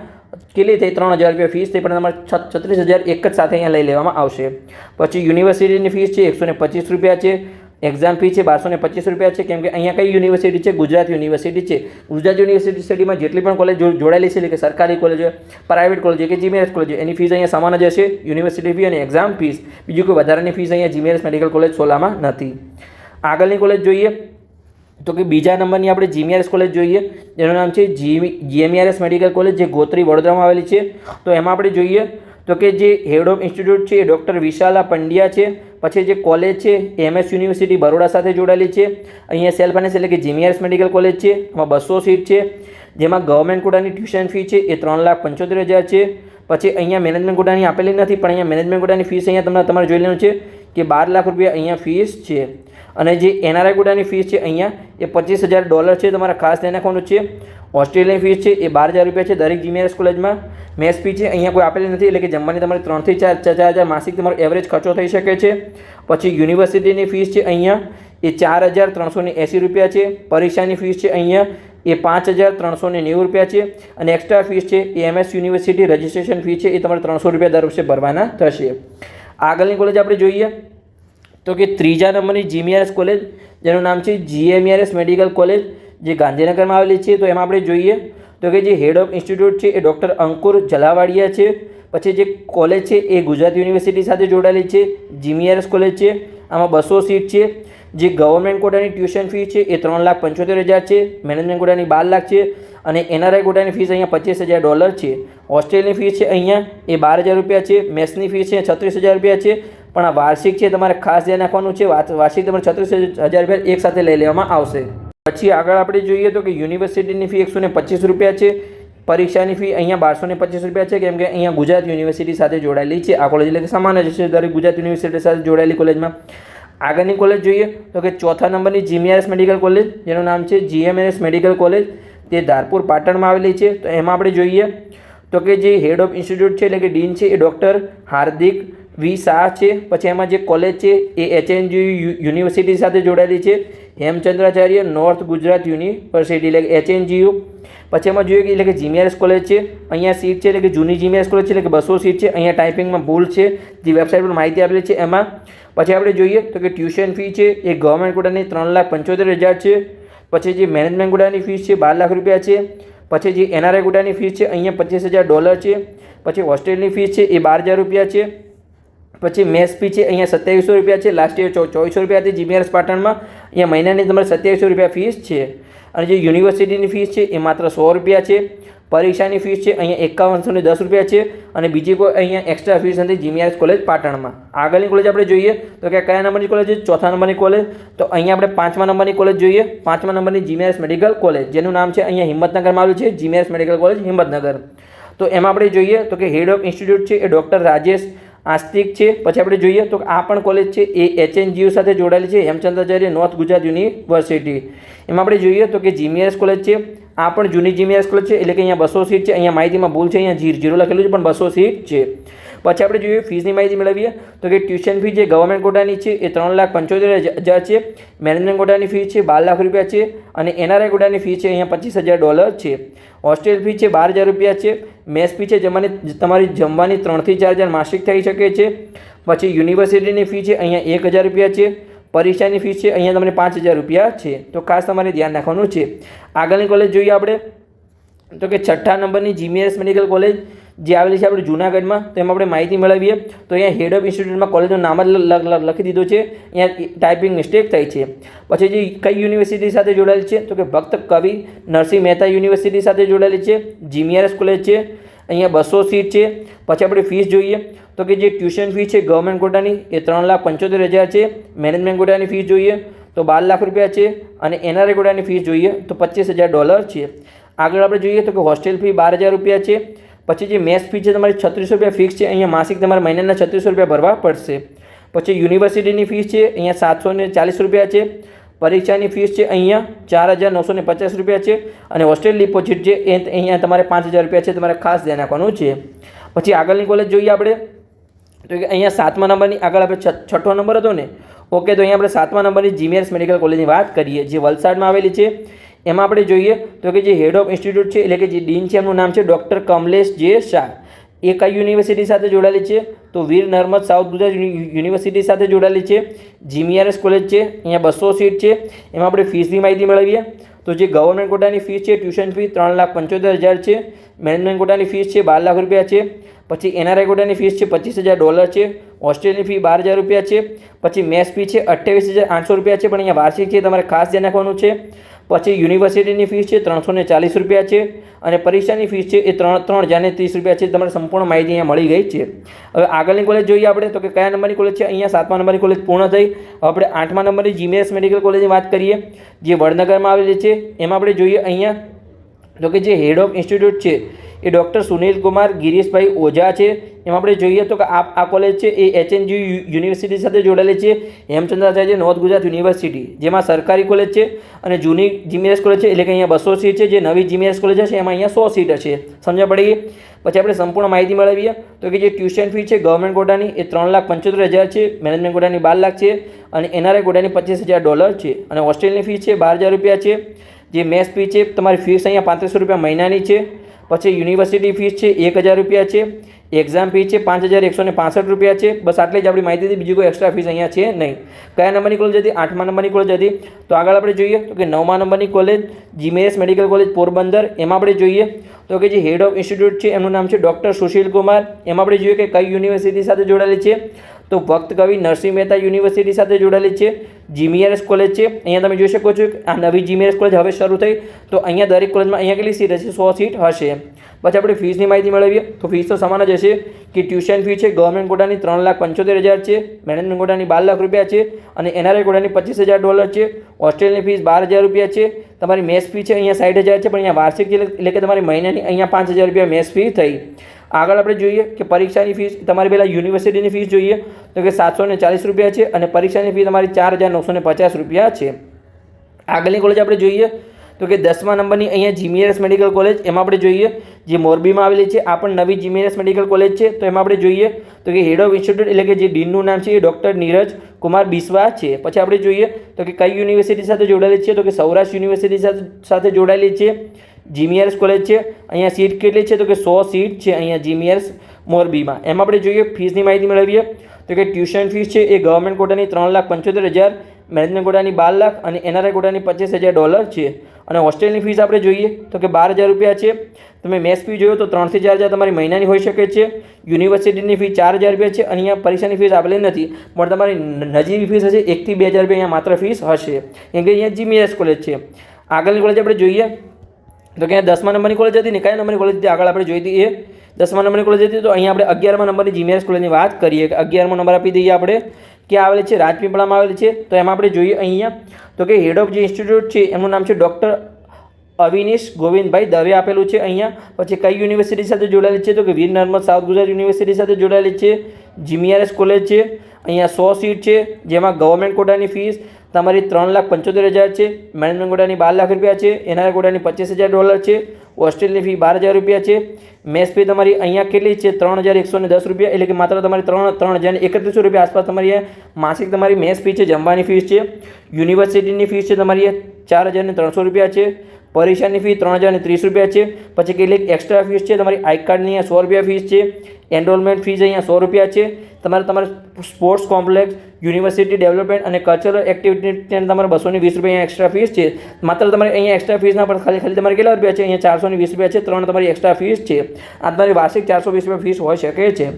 કેટલી થઈ $3,000 ફીસ થઈ, પણ તમારે 36,000 એક જ સાથે અહીંયા લઈ લેવામાં આવશે. પછી યુનિવર્સિટીની ફીસ છે $125 છે. એક્ઝામ ફી છે $1225 છે, કેમ કે અહીંયા કઈ યુનિવર્સિટી છે? ગુજરાત યુનિવર્સિટી છે. ગુજરાત યુનિવર્સિટીમાં જેટલી પણ કોલેજ જોડાયેલી છે એટલે કે સરકારી કોલેજ હોય, પ્રાઇવેટ કોલેજ હોય કે જીમીઆરએસ કોલેજ હોય, એની ફીસ અહીંયા સમાન જ હશે, યુનિવર્સિટી ફી અને એક્ઝામ ફીસ. બીજું કોઈ વધારાની ફીસ અહીંયા જીમીઆરએસ મેડિકલ કોલેજ સોલામાં નથી. આગળની કોલેજ જોઈએ તો કે બીજા નંબરની આપણે જીમીઆરએસ કોલેજ જોઈએ, જેનું નામ છે જીએમઆરએસ મેડિકલ કોલેજ, જે ગોત્રી વડોદરામાં આવેલી છે. તો એમાં આપણે જોઈએ તો કે જે હેડ ઓફ ઇન્સ્ટિટ્યૂટ છે એ ડૉક્ટર વિશાલા પંડ્યા છે. પછી જે કોલેજ છે એમએસ યુનિવર્સિટી બરોડા સાથે જોડાયેલી છે. અહીંયા સેલ્ફ ફાઇનાન્સ એટલે કે જીમીઆરએસ મેડિકલ કોલેજ છે, એમાં 200 સીટ છે, જેમાં ગવર્મેન્ટ કોટાની ટ્યુશન ફી છે એ 3,75,000 છે. પછી અહીંયા મેનેજમેન્ટ કોટાની આપેલી નથી, પણ અહીંયા મેનેજમેન્ટ કોટાની ફીસ અહીંયા તમારે જોઈ લેવાનું છે કે 12 લાખ રૂપિયા અહીંયા ફીસ છે. અને જે એનઆરઆઈ કોટાની ફીસ છે અહીંયા એ $25,000 છે. તમારે ખાસ ધ્યાન રાખવાનું છે. હોસ્ટેલની ફીસ છે એ $12,000 છે દરેક જીમીઆરએસ કોલેજમાં. મેસ ફી છે અહીંયા કોઈ આપેલી નથી, એટલે કે જમવાની તમારે 3 થી 4,000 માસિક તમારો એવરેજ ખર્ચો થઈ શકે છે. પછી યુનિવર્સિટીની ફીસ છે અહીંયા એ $4,380 છે. પરીક્ષાની ફીસ છે અહીંયા એ $5,390 છે. અને એક્સ્ટ્રા ફીસ છે એ એમએસ યુનિવર્સિટી રજિસ્ટ્રેશન ફી છે એ તમારે $300 દર વર્ષે ભરવાના થશે. આગળની કોલેજ આપણે જોઈએ તો કે ત્રીજા નંબરની જીમીઆરએસ કોલેજ, જેનું નામ છે જીએમઆરએસ મેડિકલ કોલેજ, જે ગાંધીનગરમાં આવેલી છે. તો એમાં આપણે જોઈએ તો કે જે હેડ ઓફ ઇન્સ્ટિટ્યૂટ છે એ ડૉક્ટર અંકુર જલાવાડિયા છે. પછી જે કોલેજ છે એ ગુજરાત યુનિવર્સિટી સાથે જોડાયેલી છે, જીમીઆરએસ કોલેજ છે. આમાં 200 સીટ છે. જે ગવર્મેન્ટ કોટાની ટ્યુશન ફી છે એ 3,75,000 છે, મેનેજમેન્ટ કોટાની 12 લાખ છે, અને એનઆરઆઈ કોટાની ફીસ અહીંયા $25,000 છે. હોસ્ટેલની ફીસ છે અહીંયા એ $12,000 છે. મેસની ફીસ છે $36,000 છે, પણ આ વાર્ષિક છે, તમારે ખાસ ધ્યાન રાખવાનું છે. વાર્ષિક તમારે $36,000 એક સાથે લઈ લેવામાં આવશે. પછી આગળ આપણે જોઈએ તો કે યુનિવર્સિટીની ફી $125 છે. પરીક્ષાની ફી અહીંયા $1225 છે, કેમ કે અહીંયા ગુજરાત યુનિવર્સિટી સાથે જોડાયેલી છે આ કોલેજ, એટલે કે સમાન જ છે દરેક ગુજરાત યુનિવર્સિટી સાથે જોડાયેલી કોલેજમાં. આગળની કોલેજ જોઈએ તો કે ચોથા નંબરની જીમીઆરએસ મેડિકલ કોલેજ, જેનું નામ છે જીએમઆરએસ મેડિકલ કોલેજ, તે ધારપુર પાટણમાં આવેલી છે. તો એમાં આપણે જોઈએ તો કે જે હેડ ઓફ ઇન્સ્ટિટ્યૂટ છે એટલે કે ડીન છે એ ડૉક્ટર હાર્દિક વી શાહ છે. પછી એમાં જે કોલેજ છે એ HNGU યુનિવર્સિટી સાથે જોડાયેલી છે, હેમચંદ્રાચાર્ય નોર્થ ગુજરાત યુનિવર્સિટી એટલે કે HNGU. પછી એમાં જોઈએ કે એટલે કે GMRS કોલેજ છે, અહીંયા સીટ છે એટલે કે જૂની GMRS કોલેજ છે એટલે કે 200 સીટ છે. અહીંયા ટાઈપિંગમાં ભૂલ છે, જે વેબસાઇટ પર માહિતી આપેલી છે એમાં. પછી આપણે જોઈએ તો કે ટ્યુશન ફી છે એ ગવર્મેન્ટ કોટાની 3,75,000 છે. પછી જે મેનેજમેન્ટ કોટાની ફીસ છે 12 લાખ રૂપિયા છે. પછી જે NRI કોટાની ફીસ છે અહીંયા $25,000 છે. પછી હોસ્ટેલની ફીસ છે એ 12,000 રૂપિયા છે. પછી મેસ ફી છે અહીંયા 2700 રૂપિયા છે. લાસ્ટ યર 2400 રૂપિયા હતી GMRS પાટણમાં, અહીંયા મહિનાની તમારે 2700 રૂપિયા ફીસ છે. અને જે યુનિવર્સિટીની ફીસ છે એ માત્ર 100 રૂપિયા છે. પરીક્ષાની ફીસ છે અહીંયા 5110 રૂપિયા છે. અને બીજી કોઈ અહીંયા એક્સ્ટ્રા ફીસ નથી GMRS કોલેજ પાટણમાં. આગળની કોલેજ આપણે જોઈએ તો કે કયા નંબરની કોલેજ છે? ચોથા નંબરની કોલેજ. તો અહીંયા આપણે 5મા નંબરની કોલેજ જોઈએ. 5મા નંબરની GMRS મેડિકલ કોલેજ, જેનું નામ છે અહીંયા હિંમતનગરમાં આવેલું છે, GMRS મેડિકલ કોલેજ હિંમતનગર. તો એમાં આપણે જોઈએ તો કે હેડ ઓફ ઇન્સ્ટિટ્યૂટ છે એ ડૉક્ટર રાજેશ આસ્તિક છે. પછી આપણે જોઈએ તો આ પણ કોલેજ છે એ HNGU સાથે જોડાયેલી છે, હેમચંદ્રાચાર્ય નોર્થ ગુજરાત યુનિવર્સિટી. એમાં આપણે જોઈએ તો કે GMRS કોલેજ છે, આ પણ જૂની GMRS કોલેજ છે એટલે કે અહીંયા 200 સીટ છે. અહીંયા માહિતીમાં ભૂલ છે, અહીંયા 0 લખેલું છે પણ 200 સીટ છે. પછી આપણે જોઈએ ફીસની માહિતી મેળવીએ તો કે ટ્યુશન ફી જે ગવર્મેન્ટ કોટાની છે એ 3,75,000 છે. મેનેજમેન્ટ કોટાની ફી છે 12 લાખ રૂપિયા છે. અને NRI કોટાની ફી છે અહીંયા $25,000 છે. હોસ્ટેલ ફી છે 12,000 રૂપિયા છે. મેસ ફી છે તમારી જમવાની 3 થી 4 હજાર માસિક થઈ શકે છે. પછી યુનિવર્સિટીની ફી છે અહીંયા 1,000 રૂપિયા છે. પરીક્ષાની ફીસ છે અહીંયા તમને 5,000 રૂપિયા છે. તો ખાસ તમારે ધ્યાન રાખવાનું છે. આગળની કોલેજ જોઈએ આપણે તો કે 6થા નંબરની GMRS મેડિકલ કોલેજ જે આવેલી છે આપણે જૂનાગઢમાં. તો એમાં આપણે માહિતી મેળવીએ તો અહીંયા હેડ ઓફ ઇન્સ્ટિટ્યૂટમાં કોલેજનું નામ જ લખી દીધું છે, અહીંયા ટાઈપિંગ મિસ્ટેક થઈ છે. પછી જે કઈ યુનિવર્સિટી સાથે જોડાયેલી છે તો કે ભક્ત કવિ નરસિંહ મહેતા યુનિવર્સિટી સાથે જોડાયેલી છે. GMRS કોલેજ છે, અહીંયા 200 સીટ છે. પછી આપણે ફીસ જોઈએ તો કે જે ટ્યુશન ફી છે ગવર્મેન્ટ કોટાની એ 3,75,000 છે. મેનેજમેન્ટ કોટાની ફીસ જોઈએ તો 12 લાખ રૂપિયા છે. અને NRI કોટાની ફીસ જોઈએ તો $25,000 છે. આગળ આપણે જોઈએ તો કે હોસ્ટેલ ફી 12,000 રૂપિયા છે. પછી જે મેસ ફી છે તમારી 3600 રૂપિયા ફિક્સ છે, અહીંયા માસિક તમારે મહિનાના 3600 રૂપિયા ભરવા પડશે. પછી યુનિવર્સિટીની ફીસ છે અહીંયા 740 રૂપિયા છે. પરીક્ષાની ફીસ છે અહીંયા 4,950 રૂપિયા છે. અને હોસ્ટેલ ડિપોઝિટ છે એ અહીંયા તમારે 5,000 રૂપિયા છે, તમારે ખાસ ધ્યાન રાખવાનું છે. પછી આગળની કોલેજ જોઈએ આપણે તો કે અહીંયા 7મા નંબરની, આગળ આપણે 6થો નંબર હતો ને, ઓકે. તો અહીંયા આપણે 7મા નંબરની GMRS મેડિકલ કોલેજની વાત કરીએ જે વલસાડમાં આવેલી છે. એમાં આપણે જોઈએ તો કે જે હેડ ઓફ ઇન્સ્ટિટ્યૂટ છે એટલે કે જે ડીન છે એમનું નામ છે ડૉક્ટર કમલેશ જે શાહ. એ કઈ યુનિવર્સિટી સાથે જોડાયેલી છે તો વીર નર્મદ સાઉથ ગુજરાત યુનિવર્સિટી સાથે જોડાયેલી છે. GMRS કોલેજ છે, અહીંયા 200 સીટ છે. એમાં આપણે ફીસની માહિતી મેળવીએ તો જે ગવર્મેન્ટ કોટાની ફીસ છે ટ્યુશન ફી 3,75,000 છે. મેનેજમેન્ટ કોટાની ફીસ છે 12 લાખ રૂપિયા છે. પછી NRI કોટાની ફીસ છે $25,000 છે. હોસ્ટેલની ફી 12,000 રૂપિયા છે. પછી મેસ ફી છે 28,800 રૂપિયા છે, પણ અહીંયા વાર્ષિક છે, તમારે ખાસ ધ્યાન રાખવાનું છે. પછી યુનિવર્સિટીની ફીસ છે 340 રૂપિયા છે. અને પરીક્ષાની ફીસ છે એ 3,030 રૂપિયા છે. તમારે સંપૂર્ણ માહિતી અહીંયા મળી ગઈ છે. હવે આગળની કોલેજ જોઈએ આપણે તો કે કયા નંબરની કોલેજ છે? અહીંયા 7મા નંબરની કોલેજ પૂર્ણ થઈ. હવે આપણે 8મા નંબરની GMRS મેડિકલ કોલેજની વાત કરીએ જે વડનગરમાં આવેલી છે. એમાં આપણે જોઈએ અહીંયા તો કે જે હેડ ઓફ ઇન્સ્ટિટ્યૂટ છે એ ડૉક્ટર સુનિલ કુમાર ગિરીશભાઈ ઓઝા છે. એમાં આપણે જોઈએ તો કે આ કોલેજ છે એ HNGU યુનિવર્સિટી સાથે જોડાયેલી છે, હેમચંદ્રાચાર્ય નોર્થ ગુજરાત યુનિવર્સિટી, જેમાં સરકારી કોલેજ છે. અને જૂની GMRS કોલેજ છે એટલે કે અહીંયા 200 સીટ છે. જે નવી GMRS કોલેજ હશે એમાં અહીંયા 100 સીટ હશે. સમજ્યા પડી ગઈ? પછી આપણે સંપૂર્ણ માહિતી મેળવીએ તો કે જે ટ્યુશન ફી છે ગવર્મેન્ટ કોટાની એ 3,75,000 છે. મેનેજમેન્ટ કોટાની 12 લાખ છે. અને NRI કોટાની $25,000 છે. અને હોસ્ટેલની ફી છે 12,000 રૂપિયા છે. જે મેસ ફી છે તમારી ફીસ અહીંયા 3500 રૂપિયા મહિનાની છે. પછી યુનિવર્સિટી ફીસ છે 1,000 રૂપિયા છે. એક્ઝામ ફી છે 5,165 રૂપિયા છે. બસ આટલી જ આપણી માહિતી હતી, બીજી કોઈ એક્સ્ટ્રા ફીસ અહીંયા છે નહીં. કયા નંબરની કોલેજ હતી? 8મા નંબરની કોલેજ હતી. તો આગળ આપણે જોઈએ તો કે 9મા નંબરની college GMRS medical college Porbandar. એમાં આપણે જોઈએ તો કે જે હેડ ઓફ ઇન્સ્ટિટ્યૂટ છે એમનું નામ છે ડૉક્ટર સુશીલ કુમાર. એમાં આપણે જોઈએ કે કઈ યુનિવર્સિટી સાથે જોડાયેલી છે તો ભક્ત કવિ નરસિંહ મહેતા યુનિવર્સિટી સાથે જોડાયેલી છે. GMRS કોલેજ છે, અહીંયા તમે જોઈ શકો છો કે આ નવી GMRS કોલેજ હવે શરૂ થઈ. તો અહીંયા દરેક કોલેજમાં અહીંયા કેટલી સીટ હશે? 100 સીટ હશે. પછી આપણે ફીસની માહિતી મેળવીએ તો ફીસ તો સમાન જ હશે કે ટ્યુશન ફી છે ગવર્મેન્ટ કોટાની 3,75,000 છે. મેનેજમેન્ટ કોટાની 12 લાખ રૂપિયા છે. અને NRI કોટાની $25,000 છે. હોસ્ટેલની ફીસ 12,000 રૂપિયા છે. તમારી મેસ ફી છે અહીંયા 60,000 છે, પણ અહીંયા વાર્ષિક એટલે કે તમારી મહિનાની અહીંયા 5,000 રૂપિયા મેસ ફી થઈ. આગળ આપણે જોઈએ કે પરીક્ષાની ફીસ તમારી પહેલાં યુનિવર્સિટીની ફીસ જોઈએ તો કે 740 રૂપિયા છે. અને પરીક્ષાની ફી તમારી 4,950 રૂપિયા છે. આગળની કોલેજ આપણે જોઈએ તો કે 10મા નંબરની અહીંયા જીમીઆરએસ મેડિકલ કોલેજ, એમાં આપણે જોઈએ જે મોરબીમાં આવેલી છે, આ પણ નવી જીમીઆરએસ મેડિકલ કોલેજ છે. તો એમાં આપણે જોઈએ તો કે હેડ ઓફ ઇન્સ્ટિટ્યૂટ એટલે કે જે ડીનનું નામ છે એ ડૉક્ટર નીરજ કુમાર બિસ્વા છે. પછી આપણે જોઈએ તો કે કઈ યુનિવર્સિટી સાથે જોડાયેલી છે, તો કે સૌરાષ્ટ્ર યુનિવર્સિટી સાથે જોડાયેલી છે. જીમીઆરએસ કોલેજ છે. અહીંયા સીટ કેટલી છે, તો કે 100 સીટ છે અહીંયા જીમીઆરએસ મોરબીમાં. એમાં આપણે જોઈએ ફીસની માહિતી મેળવીએ તો કે ટ્યુશન ફીસ છે એ ગવર્મેન્ટ કોટાની 3,75,000, મેનેજમેન્ટ કોટાની 12 લાખ અને એનઆરઆઈ કોટાની $25,000 છે. અને હોસ્ટેલની ફીસ આપણે જોઈએ તો કે 12,000 રૂપિયા છે. તમે મેસ ફી જોયો તો 3 થી 4 હજાર તમારી મહિનાની હોઈ શકે છે. યુનિવર્સિટીની ફી 4,000 રૂપિયા છે અને અહીંયા પરીક્ષાની ફીસ આપેલી નથી, પણ તમારી નજીવી ફીસ હશે 1 થી 2 હજાર રૂપિયા અહીંયા માત્ર ફીસ હશે, કેમ કે અહીંયા જીમીએસ કોલેજ છે. આગળની કોલેજ આપણે જોઈએ તો કે 10મા નંબરની કોલેજ હતી ને, કયા નંબરની કોલેજ હતી આગળ આપણે જોઈ હતી એ 10મા નંબરની કોલેજ હતી. તો અહીંયા આપણે 11મા નંબરની જીમીએસ કોલેજની વાત કરીએ કે 11મો નંબર આપી દઈએ આપણે. ક્યાં આવેલી છે? રાજપીપળામાં આવેલી છે. તો એમાં આપણે જોઈએ અહીંયા તો કે હેડ ઓફ જે ઇન્સ્ટિટ્યૂટ છે એમનું નામ છે ડૉક્ટર અવિનેશ ગોવિંદભાઈ દવે આપેલું છે અહીંયા. પછી કઈ યુનિવર્સિટી સાથે જોડાયેલી છે, તો કે વીર નર્મદ સાઉથ ગુજરાત યુનિવર્સિટી સાથે જોડાયેલી છે. જીમીઆરએસ કોલેજ છે. અહીંયા 100 સીટ છે, જેમાં ગવર્મેન્ટ કોટાની ફીસ તમારી 3,75,000 છે, મેનેજમેન્ટ કોટાની 12 લાખ રૂપિયા છે, એનઆરઆઈ કોટાની $25,000 છે, હોસ્ટેલની ફી 12,000 રૂપિયા છે. મેસ ફી તમારી અહીંયા કેટલી છે? 3,110 રૂપિયા, એટલે કે માત્ર તમારી 3,031 રૂપિયા આસપાસ તમારી માસિક તમારી મેસ ફી છે, જમવાની ફીસ છે. યુનિવર્સિટીની ફીસ છે તમારી 4,300 રૂપિયા છે. પરીક્ષાની ફી 3,030 રૂપિયા છે. પછી કેટલીક એક્સ્ટ્રા ફીસ છે તમારી આઈ કાર્ડની 100 રૂપિયા ફીસ છે. એનરોલમેન્ટ ફીસ અહીંયા 100 રૂપિયા છે. તમારે સ્પોર્ટ્સ કોમ્પ્લેક્સ, યુનિવર્સિટી ડેવલપમેન્ટ અને કલ્ચરલ એક્ટિવિટી તમારે 220 રૂપિયા એક્સ્ટ્રા ફીસ છે. માત્ર તમારે અહીંયા એક્સ્ટ્રા ફીસના પણ ખાલી તમારે કેટલા રૂપિયા છે? અહીંયા 420 રૂપિયા છે. 3 તમારી એક્સ્ટ્રા ફીસ છે. આ તમારી વાર્ષિક 420 રૂપિયા ફીસ હોઈ શકે છે.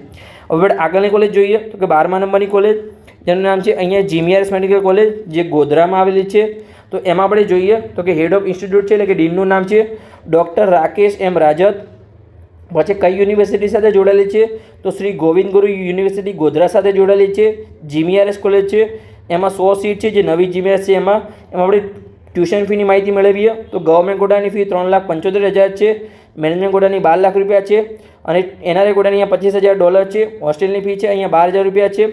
હવે આગળની કોલેજ જોઈએ તો કે 12મા નંબરની કોલેજ, જેનું નામ છે અહીંયા જીમીઆરએસ મેડિકલ કોલેજ, જે ગોધરામાં આવેલી છે. તો એમાં આપણે જોઈએ તો કે હેડ ઓફ ઇન્સ્ટિટ્યૂટ છે એટલે કે ડીનનું નામ છે ડૉક્ટર રાકેશ એમ રાજત. પછી કઈ યુનિવર્સિટી સાથે જોડાયેલી છે, તો શ્રી ગોવિંદ ગુરુ યુનિવર્સિટી ગોધરા સાથે જોડાયેલી છે. જીમીઆરએસ કોલેજ છે, એમાં 100 સીટ છે, જે નવી જીમીઆરએસ છે. એમાં આપણે ટ્યુશન ફીની માહિતી મેળવીએ તો ગવર્મેન્ટ કોટાની ફી 3,75,000 છે, મેનેજમેન્ટ કોટાની 12 લાખ રૂપિયા છે અને એનઆરઆઈ કોટાની અહીંયા $25,000 છે. હોસ્ટેલની ફી છે અહીંયા 12,000 રૂપિયા છે.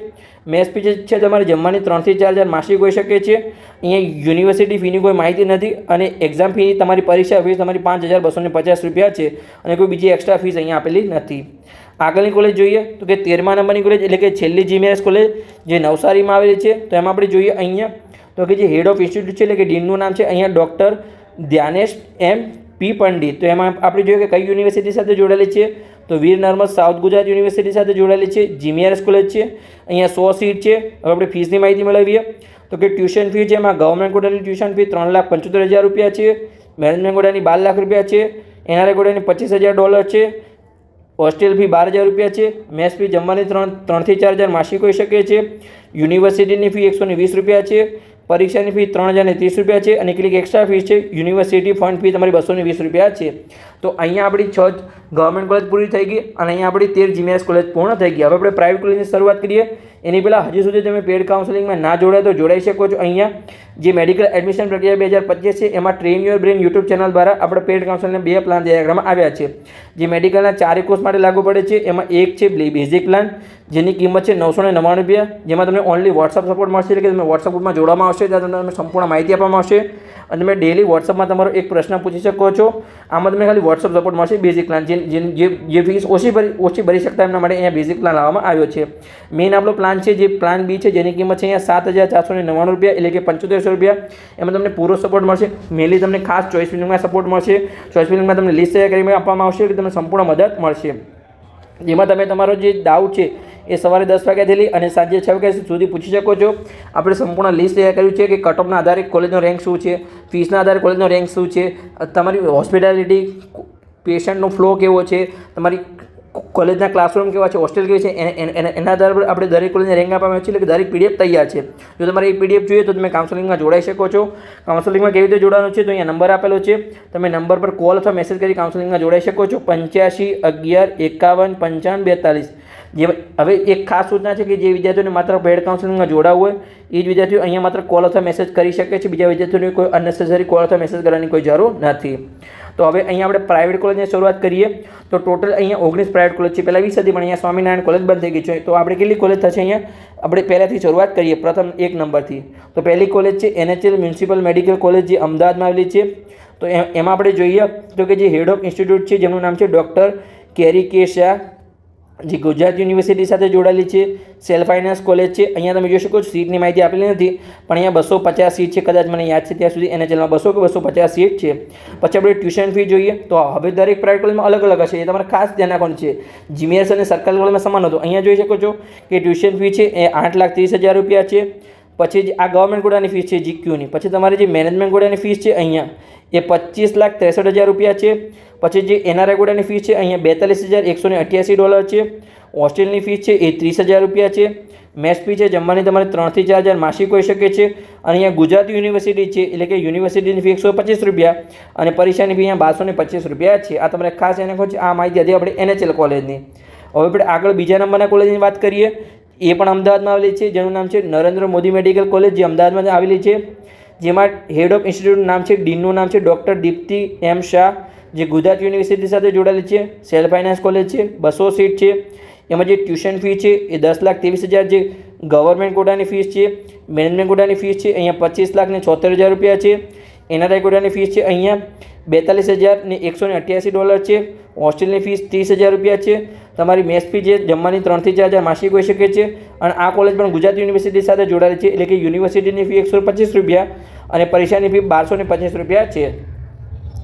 મેસ ફી છે તમારે જમવાની 3 થી 4 હજાર માસિક હોઈ શકે છે. અહીંયા યુનિવર્સિટી ફીની કોઈ માહિતી નથી અને એક્ઝામ ફી તમારી પરીક્ષા ફીસ તમારી 5,250 રૂપિયા છે અને કોઈ બીજી એક્સ્ટ્રા ફીસ અહીંયા આપેલી નથી. આગળની કોલેજ જોઈએ તો કે 13મા નંબરની કોલેજ એટલે કે છેલ્લી જીમીઆરએસ કોલેજ, જે નવસારીમાં આવેલી છે. તો એમાં આપણે જોઈએ અહીંયા તો કે જે હેડ ઓફ ઇન્સ્ટિટ્યૂટ છે એટલે કે ડીનનું નામ છે અહીંયા ડૉક્ટર ધ્યાનેશ એમ પી પંડિત. તો એમાં આપણે જોઈએ કે કઈ યુનિવર્સિટી સાથે જોડાયેલી છે, તો વીર નર્મદ સાઉથ ગુજરાત યુનિવર્સિટી સાથે જોડાયેલી છે. જીમીઆરએસ કોલેજ છે, અહીંયા 100 સીટ છે. હવે આપણે ફીસની માહિતી મેળવીએ તો કે ટ્યુશન ફી છે, એમાં ગવર્મેન્ટ કોટાની ટ્યુશન ફી 3,75,000 રૂપિયા છે, મેનેજમેન્ટ કોટાની 12 લાખ રૂપિયા છે, એનઆરઆઈ કોટાની $25,000 છે, હોસ્ટેલ ફી 12,000 રૂપિયા છે. મેસ ફી જમવાની 3 થી 4 હજાર માસિક હોઈ શકે છે. યુનિવર્સિટીની ફી 120 રૂપિયા છે. પરીક્ષાની ફી 3,030 રૂપિયા છે અને કેટલીક એક્સ્ટ્રા ફીસ છે. યુનિવર્સિટી ફંડ ફી તમારી 220 રૂપિયા છે. તો અહીંયા આપણી 6 ગવર્મેન્ટ કોલેજ પૂરી થઈ ગઈ અને અહીંયા આપણી 13 જીમીઆરએસ કોલેજ પૂર્ણ થઈ ગઈ. હવે આપણે પ્રાઇવેટ કોલેજની શરૂઆત કરીએ. એની પહેલાં હજી સુધી તમે પેડ કાઉન્સેલિંગમાં ના જોડાય તો જોડાઈ શકો છો. અહીંયા જે મેડિકલ એડમિશન પ્રક્રિયા 2025 છે એમાં train your brain YouTube channel દ્વારા આપણે પેડ કાઉન્સેલિંગના 2 પ્લાન તૈયાર કરવામાં આવ્યા છે. જે મેડિકલના 4 કોર્સ માટે લાગુ પડે છે. એમાં એક છે બેઝિક પ્લાન, જેની કિંમત છે 999 રૂપિયા, જેમાં તમને ઓનલી વોટ્સઅપ સપોર્ટ મળશે, એટલે કે તમે વોટ્સઅપ ગ્રુપમાં જોડવામાં આવશે, ત્યાં તમને સંપૂર્ણ માહિતી આપવામાં આવશે અને તમે ડેલી વોટ્સઅપમાં તમારો એક પ્રશ્ન પૂછી શકો છો. આમાં તમને ખાલી વોટ્સઅપ સપોર્ટ મળશે. બેઝિક પ્લાન જે ફીસ ઓછી ભરી શકતા એમના માટે અહીંયા બેઝિક પ્લાન લાવવામાં આવ્યો છે. મેઇન આપણો પ્લાન છે જે પ્લાન બી છે, જેની કિંમત છે અહીંયા 7,499 રૂપિયા, એટલે કે 7500 રૂપિયા. એમાં તમને પૂરો સપોર્ટ મળશે. મેનલી તમને ખાસ ચોઇસ ફિલિંગમાં સપોર્ટ મળશે. ચોઇસ ફિલિંગમાં તમને લિસ્ટ તૈયાર કરીને આપવામાં આવશે કે તમને સંપૂર્ણ મદદ મળશે, જેમાં તમે તમારો જે ડાઉટ છે એ સવારે 10 વાગ્યાથી લઈ અને સાંજે 6 વાગ્યા સુધી પૂછી શકો છો. આપણે સંપૂર્ણ લિસ્ટ તૈયાર કર્યું છે કે કટ ઓફના આધારે કોલેજનો રેન્ક શું છે, ફીસના આધારે કોલેજનો રેન્ક શું છે, તમારી હોસ્પિટાલિટી, પેશન્ટનો ફ્લો કેવો છે, તમારી કોલેજના ક્લાસરૂમ કેવા છે, હોસ્ટેલ કેવી છે, એના આધાર પર આપણે દરેક કોલેજને રેન્ક આપવામાં આવે છે. એટલે કે દરેક પીડીએફ તૈયાર છે. જો તમારે એ પીડીએફ જોઈએ તો તમે કાઉન્સેલિંગમાં જોડાઈ શકો છો. કાઉન્સેલિંગમાં કેવી રીતે જોડાવાનું છે, તો અહીંયા નંબર આપેલો છે. તમે નંબર પર કોલ અથવા મેસેજ કરી કાઉન્સેલિંગમાં જોડાઈ શકો છો. 85 11 51 55 42. જે હવે એક ખાસ સૂચના છે કે જે વિદ્યાર્થીઓને માત્ર પેડ કાઉન્સેલિંગમાં જોડાવવું હોય એ જ વિદ્યાર્થીઓ અહીંયા માત્ર કોલ અથવા મેસેજ કરી શકે છે. બીજા વિદ્યાર્થીઓને કોઈ અનનેસેસરી કોલ અથવા મેસેજ કરવાની કોઈ જરૂર નથી. તો હવે અહીંયા આપણે પ્રાઇવેટ કોલેજની શરૂઆત કરીએ. તો ટોટલ અહીંયા 19 પ્રાઇવેટ કોલેજ છે. પહેલાં 20 હતી, પણ અહીંયા સ્વામિનારાયણ કોલેજ બંધ થઈ ગઈ છે. તો આપણે કેટલી કોલેજ થશે અહીંયા? આપણે પહેલાંથી શરૂઆત કરીએ, પ્રથમ 1 નંબરથી. તો પહેલી કોલેજ છે NHL મ્યુનિસિપલ મેડિકલ કોલેજ, જે અમદાવાદમાં આવેલી છે. તો એમાં આપણે જોઈએ તો કે જે હેડ ઓફ ઇન્સ્ટિટ્યૂટ છે જેમનું નામ છે ડૉક્ટર કેરી કે શાહ, જે ગુજરાત યુનિવર્સિટી સાથે જોડાયેલી છે. સેલ્ફ ફાઇનાન્સ કોલેજ છે. અહીંયા તમે જોઈ શકો છો સીટની માહિતી આપેલી નથી, પણ અહીંયા 250 સીટ છે, કદાચ મને યાદ છે ત્યાં સુધી NHLમાં 200 કે 250 સીટ છે. પછી આપણે ટ્યુશન ફી જોઈએ તો હવે દરેક પ્રાઇવેટ કોલેજમાં અલગ અલગ હશે, એ તમારે ખાસ ધ્યાન રાખવાનું છે. જીમીએસ અને સરકારી કોલેજમાં સમાન હતું. અહીંયા જોઈ શકો છો કે ટ્યુશન ફી છે એ 8,30,000 રૂપિયા છે. પછી આ ગવર્મેન્ટ કોટાની ફીસ છે GQની. પછી તમારી જે મેનેજમેન્ટ કોટાની ફીસ છે અહીંયા એ 25,63,000 રૂપિયા છે. પછી જે NRI કોટાની ફીસ છે અહીંયા $42,188 છે. હોસ્ટેલની ફીસ છે એ 30,000 રૂપિયા છે. મેસ ફી છે જમવાની તમારે 3,000 થી 4,000 માસિક હોઈ શકે છે. અને અહીંયા ગુજરાત યુનિવર્સિટી છે એટલે કે યુનિવર્સિટીની ફી 125 રૂપિયા અને પરીક્ષાની ફી અહીંયા 1225 રૂપિયા છે. આ તમારે ખાસ એને કહો આ માહિતી હતી આપણે NHL કોલેજની. હવે આપણે આગળ બીજા નંબરના કોલેજની વાત કરીએ. એ પણ અમદાવાદમાં આવેલી છે, જેનું નામ છે નરેન્દ્ર મોદી મેડિકલ કોલેજ, જે અમદાવાદમાં આવેલી છે. જેમાં હેડ ઓફ ઇન્સ્ટિટ્યૂટનું નામ છે, ડીનનું નામ છે ડૉક્ટર દીપ્તિ M શાહ, જે ગુજરાત યુનિવર્સિટી સાથે જોડાયેલી છે. સેલ્ફ ફાઇનાન્સ કોલેજ છે, 200 સીટ છે. એમાં જે ટ્યુશન ફી છે એ 10,23,000 જે ગવર્મેન્ટ કોટાની ફીસ છે. મેનેજમેન્ટ કોટાની ફીસ છે અહીંયા 25,76,000 રૂપિયા છે. NRI કોટાની ફીસ છે અહીંયા $42,188 છે. હોસ્ટેલની ફીસ 30,000 રૂપિયા છે. તમારી મેસ ફી જે જમવાની 3,000 થી 4,000 માસિક હોઈ શકે છે. અને આ કોલેજ પણ ગુજરાત યુનિવર્સિટી સાથે જોડાયેલી છે એટલે કે યુનિવર્સિટીની ફી 125 રૂપિયા અને પરીક્ષાની ફી 1225 રૂપિયા છે.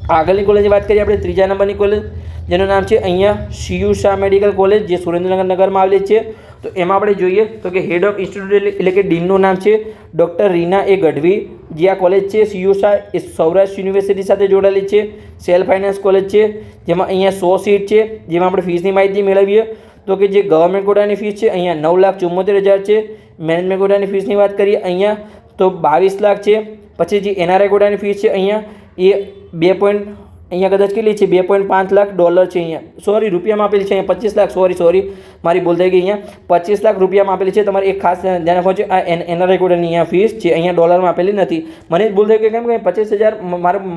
આગળની કોલેજની વાત કરીએ આપણે ત્રીજા નંબરની કોલેજ, જેનું નામ છે અહીંયા CU શાહ મેડિકલ કોલેજ, જે સુરેન્દ્રનગરમાં આવેલી છે. તો એમાં આપણે જોઈએ તો કે હેડ ઓફ ઇન્સ્ટિટ્યૂટ એટલે કે ડીનનું નામ છે ડૉક્ટર રીના A ગઢવી, જે આ કોલેજ છે CU શાહ એ સૌરાષ્ટ્ર યુનિવર્સિટી સાથે જોડાયેલી છે. સેલ્ફ ફાઇનાન્સ કોલેજ છે, જેમાં અહીંયા 100 સીટ છે. જેમાં આપણે ફીસની માહિતી મેળવીએ તો કે જે ગવર્મેન્ટ કોટાની ફીસ છે અહીંયા 9,74,000 છે. મેનેજમેન્ટ કોટાની ફીસની વાત કરીએ અહીંયા તો 22 લાખ છે. પછી જે NRI કોટાની ફીસ છે અહીંયા એ અહીંયા કદાચ કેટલી છે $2.5 લાખ છે. અહીંયા સોરી રૂપિયામાં આપેલી છે, અહીંયા 25 લાખ, સોરી મારી ભૂલ થઈ ગઈ. અહીંયા 25 લાખ રૂપિયામાં આપેલી છે. તમારે એક ખાસ ધ્યાન રાખવું છે, આ NRI કોટાની અહીંયા ફીસ છે, અહીંયા ડોલરમાં આપેલી નથી. મને જ ભૂલ થઈ ગઈ કેમ કે 25,000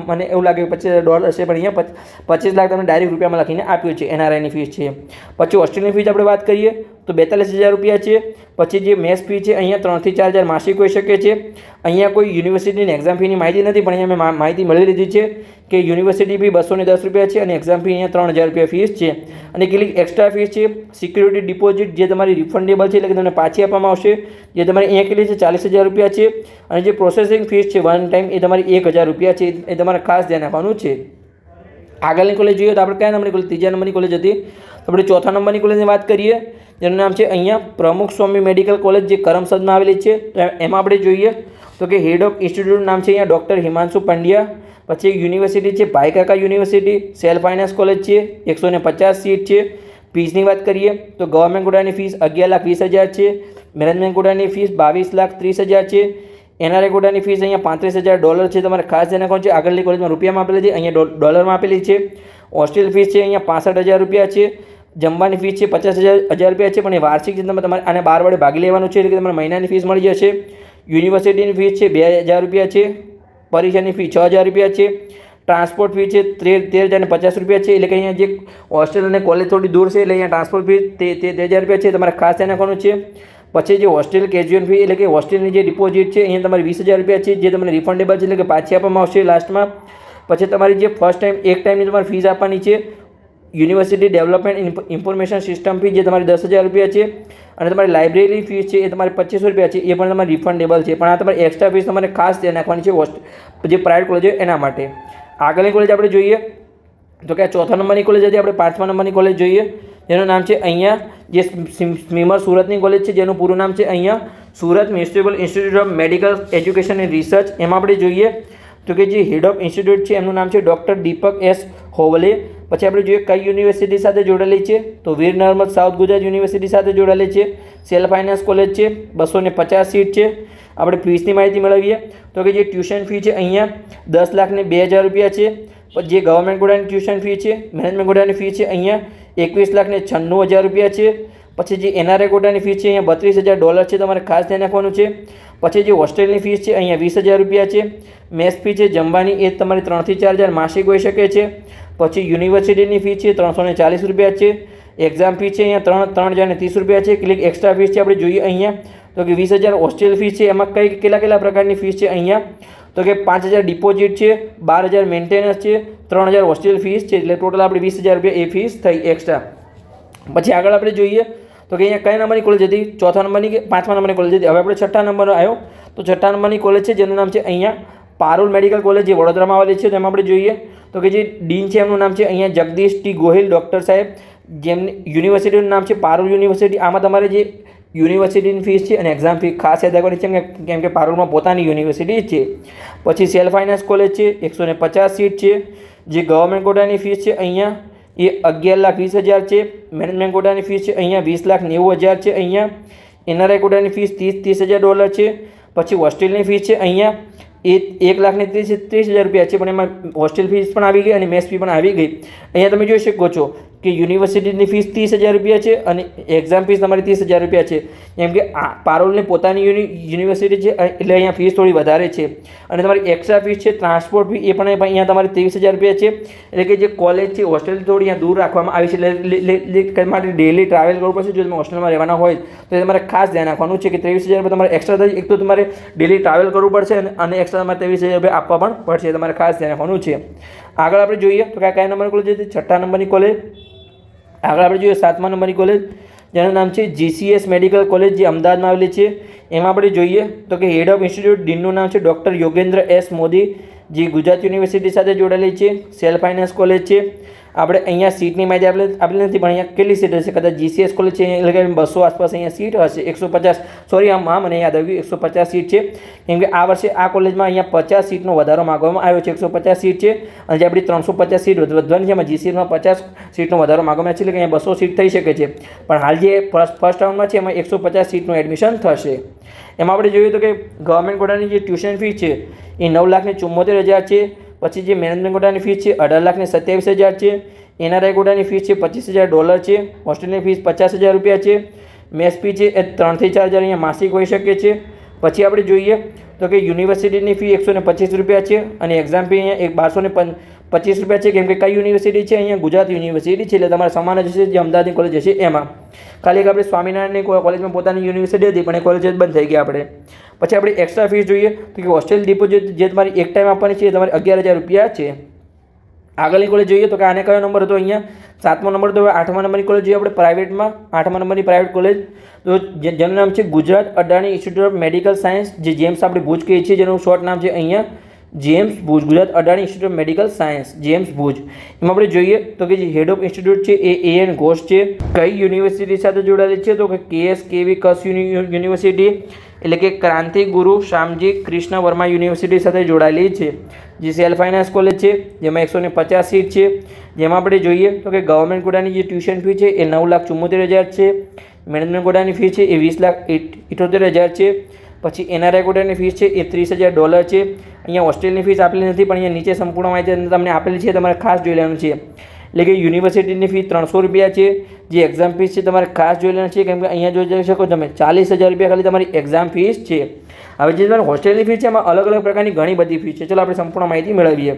મને એવું લાગે $25,000 છે, પણ અહીંયા 25 લાખ તમને ડાયરેક્ટ રૂપિયામાં લખીને આપ્યું છે. NRIની ફીસ છે. પછી હોસ્ટેલની ફીસ આપણે વાત કરીએ તો 42,000 રૂપિયા છે. પછી જે મેસ ફી છે અહીંયા 3,000 થી 4,000 માસિક હોઈ શકે છે. અહીંયા કોઈ યુનિવર્સિટીની એક્ઝામ ફીની માહિતી નથી, પણ અહીંયા મેં માહિતી મેળવી લીધી છે કે યુનિવર્સિટી ફી 210 રૂપિયા છે અને એક્ઝામ ફી અહીંયા 3,000 રૂપિયા ફીસ છે. અને કેટલીક એક્સ્ટ્રા ફીસ છે, સિક્યુરિટી ડિપોઝિટ જે તમારી રિફંડેબલ છે એટલે કે તમને પાછી આપવામાં આવશે, જે તમારી અહીંયા કેટલી છે 40,000 રૂપિયા છે. અને જે પ્રોસેસિંગ ફીસ છે વન ટાઈમ એ તમારી 1,000 રૂપિયા છે. એ તમારે ખાસ ધ્યાન રાખવાનું છે. આગળની કોલેજ જોઈએ તો આપણે કયા નંબરની કોલેજ? ત્રીજા નંબરની કોલેજ હતી. તો આપણે ચોથા નંબરની કોલેજની વાત કરીએ, જેનું નામ છે અહીંયા પ્રમુખ સ્વામી મેડિકલ કોલેજ, જે કરમસદમાં આવેલી છે. તો એમાં આપણે જોઈએ તો કે હેડ ઓફ ઇન્સ્ટિટ્યૂટનું નામ છે અહીંયા ડૉક્ટર હિમાંશુ પંડ્યા. પછી યુનિવર્સિટી છે ભાઈ કાકા યુનિવર્સિટી. સેલ્ફ ફાઇનાન્સ કોલેજ છે, 150 સીટ છે. ફીસની વાત કરીએ તો ગવર્મેન્ટ કોટાની ફીસ 11,20,000 છે. મેનેજમેન્ટ કોટાની ફીસ 22,30,000 છે. NRI કોટાની ફીસ અહીંયા $35,000 છે. તમારે ખાસ ધ્યાન રાખવાનું છે. આગળની કોલેજમાં રૂપિયામાં આપેલી છે, અહીંયા ડોલરમાં આપેલી છે. હોસ્ટેલ ફીસ છે અહીંયા 65,000 રૂપિયા છે. જમવાની ફીસ છે 50,000 રૂપિયા છે. પણ એ વાર્ષિક તમારે આને 12 વડે ભાગી લેવાનું છે એટલે કે તમારે મહિનાની ફીસ મળી જશે. યુનિવર્સિટીની ફીસ છે 2,000 રૂપિયા છે. પરીક્ષાની ફી 6,000 રૂપિયા છે. ટ્રાન્સપોર્ટ ફી છે 13,050 રૂપિયા છે. એટલે કે અહીંયા જે હોસ્ટેલ અને કોલેજ થોડી દૂર છે એટલે અહીંયા ટ્રાન્સપોર્ટ ફી 13,000 રૂપિયા છે. તમારે ખાસ ધ્યાન રાખવાનું છે. પછી જે હોસ્ટેલ કેજ્યુઅલ ફી એટલે કે હોસ્ટેલની જે ડિપોઝિટ છે અહીંયા તમારે 20,000 રૂપિયા છે, જે તમને રિફંડેબલ છે એટલે કે પાછી આપવામાં આવશે લાસ્ટમાં. પછી તમારી જે ફર્સ્ટ ટાઈમ એક ટાઈમની તમારે ફીસ આપવાની છે. University development information system fee જે તમારી 10,000 રૂપિયા છે. અને તમારી લાઇબ્રેરી ફીસ છે એ તમારે 2,500 રૂપિયા છે, એ પણ તમારે રિફંડેબલ છે. પણ આ તમારી એક્સ્ટ્રા ફીસ તમારે ખાસ ધ્યાન રાખવાની છે જે પ્રાઇવેટ કોલેજ હોય એના માટે. આગળની કોલેજ આપણે જોઈએ તો કે આ ચોથા નંબરની કોલેજ હતી. આપણે પાંચમા નંબરની કોલેજ જોઈએ, જેનું નામ છે અહીંયા જે સ્મીમર સુરતની કોલેજ છે, જેનું પૂરું નામ છે અહીંયા Surat municipal institute of medical education and research. એમાં આપણે જોઈએ તો કે જે હેડ ઓફ ઇન્સ્ટિટ્યૂટ છે એમનું નામ છે ડૉક્ટર દીપક S હોવલે. પછી આપણે જોઈએ કઈ યુનિવર્સિટી સાથે જોડાયેલી છે તો વીર નર્મદ સાઉથ ગુજરાત યુનિવર્સિટી સાથે જોડાયેલી છે. સેલ્ફ ફાઇનાન્સ કોલેજ છે, 250 સીટ છે. આપણે ફીસની માહિતી મેળવીએ તો કે જે ટ્યુશન ફી છે અહીંયા 10,02,000 રૂપિયા છે. પછી જે ગવર્મેન્ટ કોટાની ટ્યુશન ફી છે, મેનેજમેન્ટ કોટાની ફી છે અહીંયા 21,96,000 રૂપિયા છે. પછી જે NRI કોટાની ફીસ છે અહીંયા $32,000 છે. તમારે ખાસ ધ્યાન રાખવાનું છે. પછી જે હોસ્ટેલની ફીસ છે અહીંયા 20,000 રૂપિયા છે. મેસ ફી છે જમવાની એ તમારી 3,000 થી 4,000 માસિક હોઈ શકે છે. પછી યુનિવર્સિટીની ફી છે 340 રૂપિયા છે. એક્ઝામ ફી છે અહીંયા 3,030 રૂપિયા છે. કેટલીક એક્સ્ટ્રા ફીસ છે આપણે જોઈએ અહીંયા તો કે 20,000 હોસ્ટેલ ફી છે. એમાં કેટલા પ્રકારની ફીસ છે અહીંયા તો કે 5,000 ડિપોઝિટ છે, 12,000 મેન્ટેનન્સ છે, 3,000 હોસ્ટેલ ફીસ છે, એટલે ટોટલ આપણે 20,000 રૂપિયા એ ફીસ થઈ એક્સ્ટ્રા. પછી આગળ આપણે જોઈએ તો કે અહીંયા કયા નંબરની કોલેજ હતી? ચોથા નંબરની કે પાંચમા નંબરની કોલેજ હતી. હવે આપણે છઠ્ઠા નંબર આવ્યો તો છઠ્ઠા નંબરની કોલેજ છે જેનું નામ છે અહીંયા પારુલ મેડિકલ કોલેજ, જે વડોદરામાં આવેલી છે. તેમાં આપણે જોઈએ તો કે જે ડીન છે એમનું નામ છે અહીંયા જગદીશ ટી ગોહિલ ડૉક્ટર સાહેબ, જેમની યુનિવર્સિટીનું નામ છે પારુલ યુનિવર્સિટી. આમાં તમારે જે યુનિવર્સિટીની ફીસ છે અને એક્ઝામ ફી ખાસ યાદ રાખવાની છે કેમ કે પારુલમાં પોતાની યુનિવર્સિટી છે. પછી સેલ્ફ ફાઇનાન્સ કોલેજ છે, 150 સીટ છે. જે ગવર્મેન્ટ કોટાની ફીસ છે અહીંયા એ 11,20,000 છે. મેનેજમેન્ટ કોટાની ફીસ છે અહીંયા 20,90,000 છે. અહીંયા એનઆરઆઈ કોટાની ફીસ $30,000 છે. પછી હોસ્ટેલની ફીસ છે અહીંયા એ 1,30,000 રૂપિયા છે, પણ એમાં હોસ્ટેલ ફીસ પણ આવી ગઈ અને મેસ ફી પણ આવી ગઈ. અહીંયા તમે જોઈ શકો છો કે યુનિવર્સિટીની ફીસ 30,000 રૂપિયા છે અને એક્ઝામ ફીસ તમારી 30,000 રૂપિયા છે. એમ કે પારુલની પોતાની યુનિવર્સિટી છે એટલે અહીંયા ફીસ થોડી વધારે છે. અને તમારી એક્સ્ટ્રા ફીસ છે ટ્રાન્સપોર્ટ ફી, એ પણ અહીંયા તમારી 23,000 રૂપિયા છે. એટલે કે જે કોલેજ છે હોસ્ટેલ થોડી અહીંયા દૂર રાખવામાં આવી છે, એટલે માટે ડેલી ટ્રાવેલ કરવું પડશે. જો તમે હોસ્ટેલમાં રહેવાના હોય તો તમારે ખાસ ધ્યાન રાખવાનું છે કે 23,000 રૂપિયા તમારે એક્સ્ટ્રા થાય. એક તો તમારે ડેલી ટ્રાવેલ કરવું પડશે અને એક્સ્ટ્રા તમારે 23,000 રૂપિયા આપવા પણ પડશે, તમારે ખાસ ધ્યાન રાખવાનું છે. આગળ આપણે જોઈએ તો કયા નંબરની કોલેજ હતી? છઠ્ઠા નંબરની કોલેજ. આગળ આપણે જોઈએ સાતમા નંબરની કોલેજ જેનું નામ છે GCS મેડિકલ કોલેજ, જે અમદાવાદમાં આવેલી છે. એમાં આપણે જોઈએ તો કે હેડ ઓફ ઇન્સ્ટિટ્યૂટ ડીનનું નામ છે ડૉક્ટર યોગેન્દ્ર S મોદી, જે ગુજરાત યુનિવર્સિટી સાથે જોડાયેલી છે. સેલ્ફ ફાઇનાન્સ કોલેજ છે. આપણે અહીંયા સીટની માહિતી આપેલી નથી, પણ અહીંયા કેટલી સીટ હશે? કદાચ GCS કોલેજ છે એટલે કે 200 આસપાસ અહીંયા સીટ હશે. 150 સોરી મને યાદ આવ્યું 150 સીટ છે. કેમ કે આ વર્ષે આ કોલેજમાં અહીંયા 50 સીટનો વધારો માગવામાં આવ્યો છે. 150 સીટ છે અને જે આપણી 350 સીટ વધવાની છે એમાં GCSમાં 50 સીટનો વધારો માગવામાં આવે છે, એટલે કે અહીંયા 200 સીટ થઈ શકે છે. પણ હાલ જે ફર્સ્ટ રાઉન્ડમાં છે એમાં 150 સીટનું એડમિશન થશે. એમાં આપણે જોઈએ તો કે ગવર્મેન્ટ કોટાની જે ટ્યુશન ફી છે એ 9,74,000 છે. પછી જે મેનેજમેન્ટ કોટાની ફીસ છે 18,27,000 છે. એનઆરઆઈ કોટાની ફીસ છે $25,000 છે. હોસ્ટેલની ફીસ 50,000 રૂપિયા છે. મેસ ફી છે એ 3,000 થી 4,000 અહીંયા માસિક હોઈ શકે છે. પછી આપણે જોઈએ તો કે યુનિવર્સિટીની ફી 125 રૂપિયા છે અને એક્ઝામ ફી અહીંયા 1,225 રૂપિયા છે. કેમ કે કઈ યુનિવર્સિટી છે? અહીંયા ગુજરાત યુનિવર્સિટી છે, એટલે તમારે સમાન જ હશે જે અમદાવાદની કોલેજ હશે એમાં. ખાલી એક આપણે સ્વામિનારાયણની કોલેજમાં પોતાની યુનિવર્સિટી હતી, પણ એ કોલેજ જ બંધ થઈ ગઈ આપણે. પછી આપણે એક્સ્ટ્રા ફીસ જોઈએ તો કે હોસ્ટેલ ડિપોઝિટ જે તમારી એક ટાઈમ આપવાની છે એ તમારે 11,000 રૂપિયા છે. આગળની કોલેજ જોઈએ તો કે આને કયો નંબર હતો? અહીંયા 7મો નંબર. તો હવે 8મા નંબરની કોલેજ જોઈએ આપણે પ્રાઇવેટમાં. 8મા નંબરની પ્રાઇવેટ કોલેજ તો જેનું નામ છે Gujarat Adani institute of medical science, જે જેમ્સ આપણે ભુજ કહીએ છીએ, જેનું શોર્ટ નામ છે અહીંયા James Bhuj. Gujarat Adani institute of medical science James Bhuj. એમાં આપણે જોઈએ તો કે જે હેડ ઓફ ઇન્સ્ટિટ્યૂટ છે એ AN ઘોષ છે. કઈ યુનિવર્સિટી સાથે જોડાયેલી છે? તો કે KSKV કચ્છ યુનિવર્સિટી, એટલે કે ક્રાંતિ ગુરુ શ્યામજી કૃષ્ણ વર્મા યુનિવર્સિટી સાથે જોડાયેલી છે. જે સેલ્ફ ફાઇનાન્સ કોલેજ છે જેમાં 150 સીટ છે. જેમાં આપણે જોઈએ તો કે ગવર્મેન્ટ કોટાની જે ટ્યુશન ફી છે એ 9,74,000 છે. મેનેજમેન્ટ કોટાની ફી છે એ 20,78,000 છે. પછી એનઆરઆઈ કોટાની ફીસ છે એ $30,000 છે. અહીંયા હોસ્ટેલની ફીસ આપેલી નથી, પણ અહીંયા નીચે સંપૂર્ણ માહિતી તમને આપેલી છે, તમારે ખાસ જોઈ લેવાનું છે. એટલે કે યુનિવર્સિટીની ફી 300 રૂપિયા છે. જે એક્ઝામ ફીસ છે તમારે ખાસ જોઈ લેવાની છે, કેમ કે અહીંયા જોઈ શકો તમે 40,000 રૂપિયા ખાલી તમારી એક્ઝામ ફીસ છે. હવે જે તમારી હોસ્ટેલની ફીસ છે એમાં અલગ અલગ પ્રકારની ઘણી બધી ફીસ છે. ચલો આપણે સંપૂર્ણ માહિતી મેળવીએ.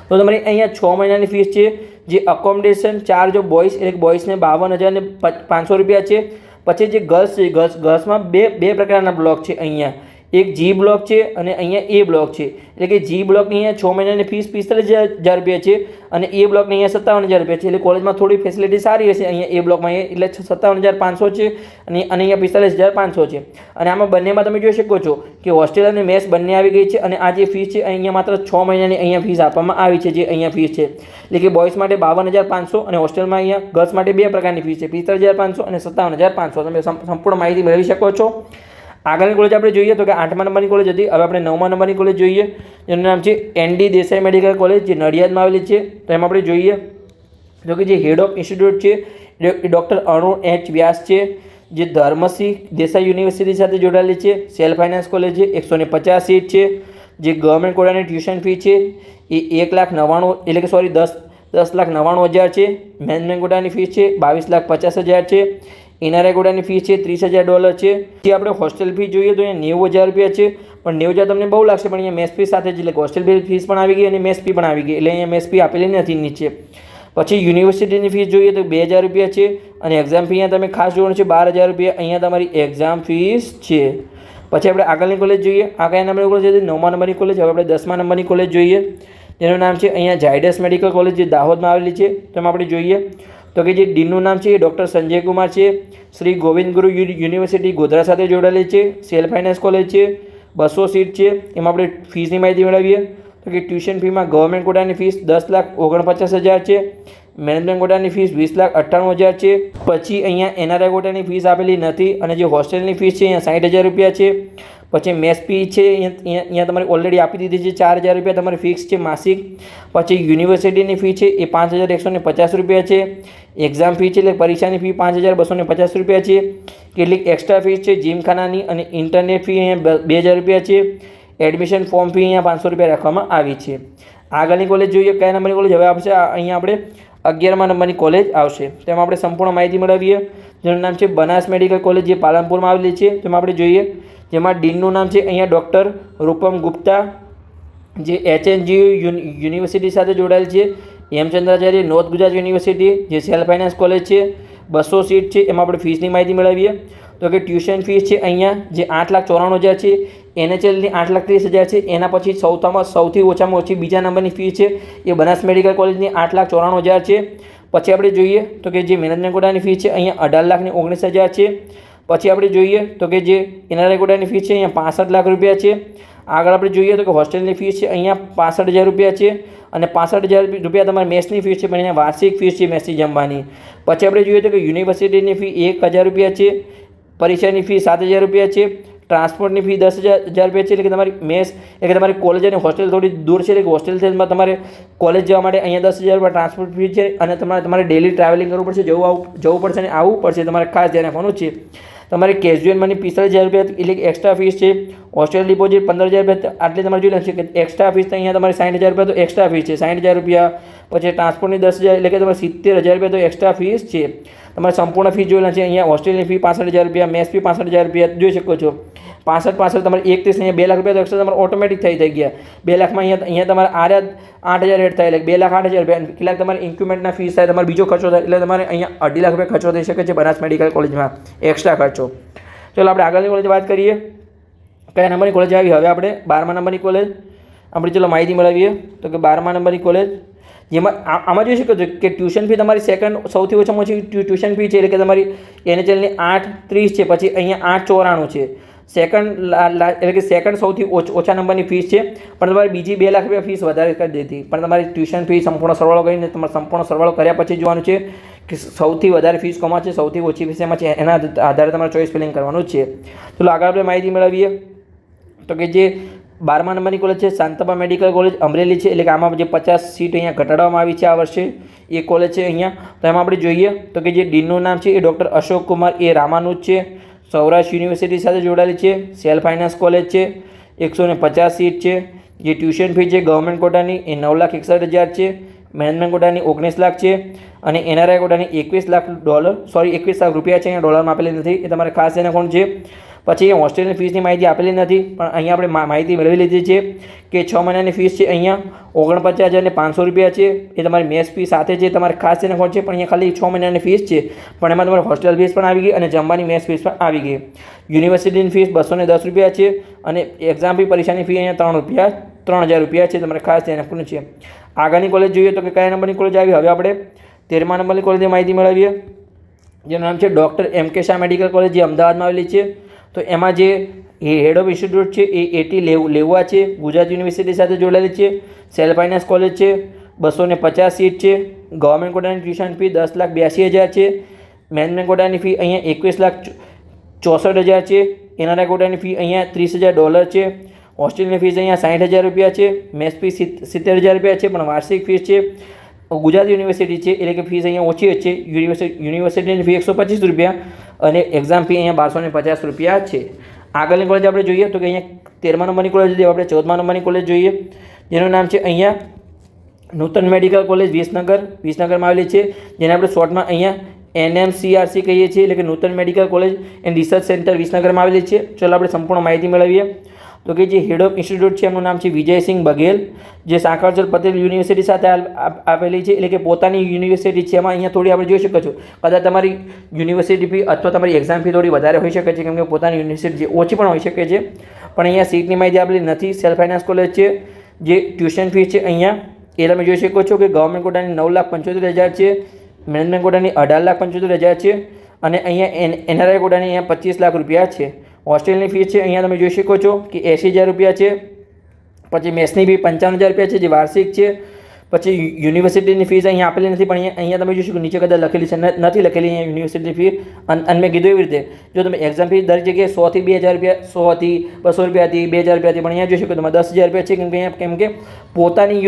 તો તમારી અહીંયા 6 મહિનાની ફીસ છે. જે અકોમોડેશન ચાર્જ ઓફ બોયઝ, એટલે કે બોયઝને 52,500 રૂપિયા છે. પછી જે ગર્લ્સ છે, ગર્લ્સમાં બે પ્રકારના બ્લોક છે. અહીંયા એક G બ્લોક છે અને અહીંયા A બ્લોક છે. એટલે કે G બ્લોકની અહીંયા 6 મહિનાની ફીસ 45,000 રૂપિયા છે અને A બ્લોકની અહીંયા 57,000 રૂપિયા છે. એટલે કોલેજમાં થોડી ફેસિલિટી સારી હશે અહીંયા A બ્લોકમાં, એટલે 57,500 છે અને અહીંયા 45,500 છે. અને આમાં બંનેમાં તમે જોઈ શકો છો કે હોસ્ટેલ અને મેસ બંને આવી ગઈ છે. અને આ જે ફીસ છે અહીંયા માત્ર 6 મહિનાની અહીંયા ફીસ આપવામાં આવી છે. જે અહીંયા ફીસ છે એટલે કે બોયઝ માટે 52,500 અને હોસ્ટેલમાં અહીંયા ગર્લ્સ માટે બે પ્રકારની ફીસ છે, 45,500 અને 57,500. તમે સંપૂર્ણ માહિતી મેળવી શકો છો. આગળની કોલેજ આપણે જોઈએ તો કે 8મા નંબરની કોલેજ હતી. હવે આપણે 9મા નંબરની કોલેજ જોઈએ, જેનું નામ છે ND દેસાઈ મેડિકલ કોલેજ, જે નડિયાદમાં આવેલી છે. તો એમાં આપણે જોઈએ તો કે જે હેડ ઓફ ઇન્સ્ટિટ્યૂટ છે એ ડૉક્ટર અરુણ H વ્યાસ છે, જે ધર્મસિંહ દેસાઈ યુનિવર્સિટી સાથે જોડાયેલી છે. સેલ્ફ ફાઇનાન્સ કોલેજ છે, 150 સીટ છે. જે ગવર્મેન્ટ કોટાની ટ્યુશન ફી છે એ 1,99,000 એટલે કે સોરી 10,99,000 છે. મેનેજમેન્ટ કોટાની ફીસ છે 22,50,000 છે. એનઆરઆઈ કોટાની ફીસ છે $30,000 છે. જે આપણે હોસ્ટેલ ફી જોઈએ તો અહીંયા 90,000 રૂપિયા છે. પણ 90,000 તમને બહુ લાગશે, પણ અહીંયા મેસ ફી સાથે જ, એટલે હોસ્ટેલ ફીસ પણ આવી ગઈ અને મેસ ફી પણ આવી ગઈ, એટલે અહીંયા મેસ ફી આપેલી નથી નીચે. પછી યુનિવર્સિટીની ફીસ જોઈએ તો 2,000 રૂપિયા છે અને એક્ઝામ ફી અહીંયા તમે ખાસ જોવાનું છે 12,000 રૂપિયા અહીંયા તમારી એક્ઝામ ફીસ છે. પછી આપણે આગળની કોલેજ જોઈએ. આ કયા નંબરની કોલેજ છે? 9મા નંબરની કોલેજ. હવે આપણે 10મા નંબરની કોલેજ જોઈએ, જેનું નામ છે અહીંયા ઝાયડસ મેડિકલ કોલેજ, જે દાહોદમાં આવેલી છે. તેમાં આપણે જોઈએ તો કે જે ડીનનું નામ છે એ ડૉક્ટર સંજય કુમાર છે. શ્રી ગોવિંદ ગુરુ યુનિવર્સિટી ગોધરા સાથે જોડાયેલી છે. સેલ્ફ ફાઇનાન્સ કોલેજ છે. 200 સીટ છે. એમાં આપણે ફીસની માહિતી મેળવીએ તો કે ટ્યુશન ફીમાં ગવર્મેન્ટ કોટાની ફીસ 10,49,000 છે. મેનેજમેન્ટ કોટાની ફીસ 20,98,000 છે. પછી અહીંયા એનઆરઆઈ કોટાની ફીસ આપેલી નથી, અને જે હોસ્ટેલની ફીસ છે અહીંયા 60,000 રૂપિયા છે. પછી મેસ ફી છે અહીંયા તમારે ઓલરેડી આપી દીધી છે, 4,000 રૂપિયા તમારી ફિક્સ છે માસિક. પછી યુનિવર્સિટીની ફી છે એ 5,150 રૂપિયા છે. એક્ઝામ ફી છે એટલે પરીક્ષાની ફી 5,250 રૂપિયા છે. કેટલીક એક્સ્ટ્રા ફીસ છે જીમખાનાની અને ઇન્ટરનેટ ફી અહીંયા 2,000 રૂપિયા છે. એડમિશન ફોર્મ ફી અહીંયા 500 રૂપિયા રાખવામાં આવી છે. આગળની કોલેજ જોઈએ, કયા નંબરની કોલેજ હવે આવશે? અહીંયા આપણે 11મા નંબરની કોલેજ આવશે. તેમાં આપણે સંપૂર્ણ માહિતી મેળવીએ, જેનું નામ છે બનાસ મેડિકલ કોલેજ, જે પાલનપુરમાં આવેલી છે. તેમાં આપણે જોઈએ, જેમાં ડીનનું નામ છે અહીંયા ડૉક્ટર રૂપમ ગુપ્તા, જે HNGU યુનિવર્સિટી સાથે જોડાયેલ છે. હેમચંદ્રાચાર્ય નોર્થ ગુજરાત યુનિવર્સિટી, જે સેલ્ફ ફાઇનાન્સ કોલેજ છે. 200 સીટ છે. એમાં આપણે ફીસની માહિતી મેળવીએ તો કે ટ્યુશન ફીસ છે અહીંયા જે 8,94,000 છે. NHLની 8,30,000 છે. એના પછી સૌથી ઓછામાં ઓછી બીજા નંબરની ફી છે એ બનાસ મેડિકલ કોલેજની 8,94,000 છે. પછી આપણે જોઈએ તો કે જે મેનેજમેન્ટ કોટાની ફી છે અહીંયા 18,19,000 છે. પછી આપણે જોઈએ તો કે જે એનઆરઆઈ કોટાની ફીસ છે અહીંયા 65 લાખ રૂપિયા છે. આગળ આપણે જોઈએ તો કે હોસ્ટેલની ફીસ છે અહીંયા 65,000 રૂપિયા છે, અને 65,000 રૂપિયા તમારી મેસની ફીસ છે, પણ અહીંયા વાર્ષિક ફીસ છે મેસની જમવાની. પછી આપણે જોઈએ તો કે યુનિવર્સિટીની ફી 1,000 રૂપિયા છે. પરીક્ષાની ફી 7,000 રૂપિયા છે. ટ્રાન્સપોર્ટની ફી 10,000 રૂપિયા છે. એટલે કે તમારી મેસ એટલે કે તમારી કોલેજ અને હોસ્ટેલ થોડી દૂર છે, એટલે કે હોસ્ટેલમાં તમારે કોલેજ જવા માટે અહીંયા 10,000 રૂપિયા ટ્રાન્સપોર્ટ ફી છે, અને તમારે ડેલી ટ્રાવેલિંગ કરવું પડશે, જવું પડશે અને આવવું પડશે. તમારે ખાસ ધ્યાન રાખવાનું છે. તમારે કેઝ્યુઅલ મની 45,000 રૂપિયા એટલે કે એક્સ્ટ્રા ફીસ છે. હોસ્ટેલ ડિપોઝિટ 15,000 રૂપિયા, આટલી તમારે જોઈ લેશે કે એક્સ્ટ્રા ફીસ. અહીંયા તમારે 60,000 રૂપિયા તો એક્સ્ટ્રા ફીસ છે, 60,000 રૂપિયા. પછી ટ્રાન્સપોર્ટની 10,000 એટલે કે તમારે 70,000 રૂપિયા તો એક્સ્ટ્રા ફીસ છે. તમારે સંપૂર્ણ ફીસ જોઈ લેશે. અહીંયા હોસ્ટેલની ફી 65,000 રૂપિયા, મેસ ફી 65,000 રૂપિયા જોઈ શકો છો. 65 તમારે 1,30 અહીંયા 2 લાખ રૂપિયા તો એક્સ્ટ્રા તમારે ઓટોમેટિક થઈ ગયા. 2 લાખમાં અહીંયા તમારે આર્યા 8,000 એડ થાય, એટલે 2,08,000 રૂપિયા. કેટલાક તમારે ઇન્ક્યુમેન્ટના ફીસ થાય, તમારે બીજો ખર્ચો થાય, એટલે તમારે અહીંયા 2.5 લાખ રૂપિયા ખર્ચો થઈ શકે છે બનાસ મેડિકલ કોલેજમાં, એક્સ્ટ્રા ખર્ચો. ચલો આપણે આગળની કોલેજ વાત કરીએ, કયા નંબરની કોલેજ આવી? હવે આપણે 12મા નંબરની કોલેજ આપણે ચલો માહિતી મેળવીએ તો કે 12મા નંબરની કોલેજ, જેમાં આમાં જોઈ શકો છો કે ટ્યુશન ફી તમારી સેકન્ડ સૌથી ઓછામાં ઓછી ટ્યુશન ફી છે, એટલે કે તમારી NHLની 8,30 છે. પછી અહીંયા 8,94 છે. એટલે કે સેકન્ડ સૌથી ઓછા નંબરની ફીસ છે, પણ તમારે બીજી 2 લાખ રૂપિયા ફીસ વધારે કરી દીધી. પણ તમારી ટ્યુશન ફી સંપૂર્ણ સરવાળો કરીને તમારે સંપૂર્ણ સરવાળો કર્યા પછી જોવાનું છે કે સૌથી વધારે ફીસ કોમાં છે, સૌથી ઓછી ફીસ એમાં છે. એના આધારે તમારે ચોઈસ ફિલિંગ કરવાનું છે. તો આગળ આપણે માહિતી મેળવીએ તો કે જે 12મા નંબરની કોલેજ છે શાંતબા મેડિકલ કોલેજ અમરેલી છે. એટલે કે આમાં જે 50 સીટ અહીંયા ઘટાડવામાં આવી છે આ વર્ષે, એ કોલેજ છે અહીંયા. તો એમાં આપણે જોઈએ તો કે જે ડીનનું નામ છે એ ડૉક્ટર અશોક કુમાર એ રામાનુજ છે. સૌરાષ્ટ્ર યુનિવર્સિટી સાથે જોડાયેલી છે. સેલ્ફ ફાઇનાન્સ કોલેજ છે. 150 સીટ છે. જે ટ્યુશન ફી છે ગવર્મેન્ટ કોટાની એ 9,61,000 છે. મેનેજમેન્ટ કોટાની 19 લાખ છે, અને એનઆરઆઈ કોટાની $21 લાખ રૂપિયા છે. અહીંયા ડોલરમાં આપેલી નથી, એ તમારે ખાસ એને કોણ છે. પછી હોસ્ટેલની ફીસની માહિતી આપેલી નથી, પણ અહીંયા આપણે માહિતી મેળવી લીધી છે કે 6 મહિનાની ફીસ છે અહીંયા 49,500 રૂપિયા છે. એ તમારી મેસ ફી સાથે છે, તમારે ખાસ એને કોણ છે. પણ અહીંયા ખાલી 6 મહિનાની ફીસ છે, પણ એમાં તમારે હોસ્ટેલ ફીસ પણ આવી ગઈ અને જમવાની મેસ ફીસ પણ આવી ગઈ. યુનિવર્સિટીની ફીસ 210 રૂપિયા છે, અને એક્ઝામ ફી પરીક્ષાની ફી અહીંયા 3,000 રૂપિયા છે. તમારે ખાસ ધ્યાન રાખવાનું છે. આગળની કોલેજ જોઈએ તો કે કયા નંબરની કોલેજ આવી? હવે આપણે 13મા નંબરની કોલેજની માહિતી મેળવીએ, જેનું નામ છે doctor M.K. Shah medical college, જે અમદાવાદમાં આવેલી છે. તો એમાં જે હેડ ઓફ ઇન્સ્ટિટ્યૂટ છે એ AT લેવા છે, ગુજરાત યુનિવર્સિટી સાથે જોડાયેલી છે. સેલ્ફ ફાઇનાન્સ કોલેજ છે. 250 સીટ છે. ગવર્મેન્ટ કોટાની ટ્યુશન ફી 10,82,000 છે. મેનેજમેન્ટ કોટાની ફી અહીંયા 21,64,000 છે. એનઆરઆઈ કોટાની ફી અહીંયા $30,000 છે. હોસ્ટેલની ફીસ અહીંયા 60,000 રૂપિયા છે. મેસ ફી 70,000 રૂપિયા છે, પણ વાર્ષિક ફીસ છે. ગુજરાત યુનિવર્સિટી છે એટલે કે ફીસ અહીંયા ઓછી જ છે. યુનિવર્સિટીની ફી 125 રૂપિયા, અને એક્ઝામ ફી અહીંયા 1250 રૂપિયા છે. આગળની કોલેજ આપણે જોઈએ તો કે અહીંયા 13મા નંબરની કોલેજ જોઈએ. આપણે 14મા નંબરની કોલેજ જોઈએ, જેનું નામ છે અહીંયા નૂતન મેડિકલ કોલેજ, વિસનગરમાં આવેલી છે. જેને આપણે શોર્ટમાં અહીંયા NMCRC કહીએ છીએ, એટલે કે Nutan medical college and research centre વિસનગરમાં આવેલી છે. ચાલો આપણે સંપૂર્ણ માહિતી મેળવીએ તો કે જે હેડ ઓફ ઇન્સ્ટિટ્યૂટ છે એમનું નામ છે વિજયસિંહ બઘેલ, જે સાંકળચંદ પટેલ યુનિવર્સિટી સાથે આવેલી છે, એટલે કે પોતાની યુનિવર્સિટી છે. એમાં અહીંયા થોડી આપણે જોઈ શકો છો, કદાચ તમારી યુનિવર્સિટી ફી અથવા તમારી એક્ઝામ ફી થોડી વધારે હોઈ શકે છે, કેમ કે પોતાની યુનિવર્સિટી ઓછી પણ હોઈ શકે છે. પણ અહીંયા સીટની માહિતી આપેલી નથી. સેલ્ફ ફાઇનાન્સ કોલેજ છે. જે ટ્યુશન ફી છે અહીંયા એ તમે જોઈ શકો છો કે ગવર્મેન્ટ કોટાની 9,75,000 છે, મેનેજમેન્ટ કોટાની 18,75,000 છે, અને અહીંયા એનઆરઆઈ કોટાની અહીંયા 25 લાખ રૂપિયા છે. હોસ્ટેલની ફી છે અહીંયા તમે જોઈ શકો છો કે 80,000 રૂપિયા છે. પછી મેસની ફી 55,000 રૂપિયા છે, જે વાર્ષિક છે. પછી યુનિવર્સિટીની ફીસ અહીંયા આપેલી નથી, પણ અહીંયા તમે જોઈ શકો નીચે કદાચ લખેલી છે, નથી લખેલી અહીંયા યુનિવર્સિટી ફી. અને મેં કીધું એવી રીતે જો તમે એક્ઝામ ફી દરેક જગ્યાએ 100 થી 2,000 રૂપિયા, 100 થી 200 રૂપિયાથી 2,000 રૂપિયાથી, પણ અહીંયા જોઈ શકો તમે 10,000 રૂપિયા છે, કેમ કે પોતાની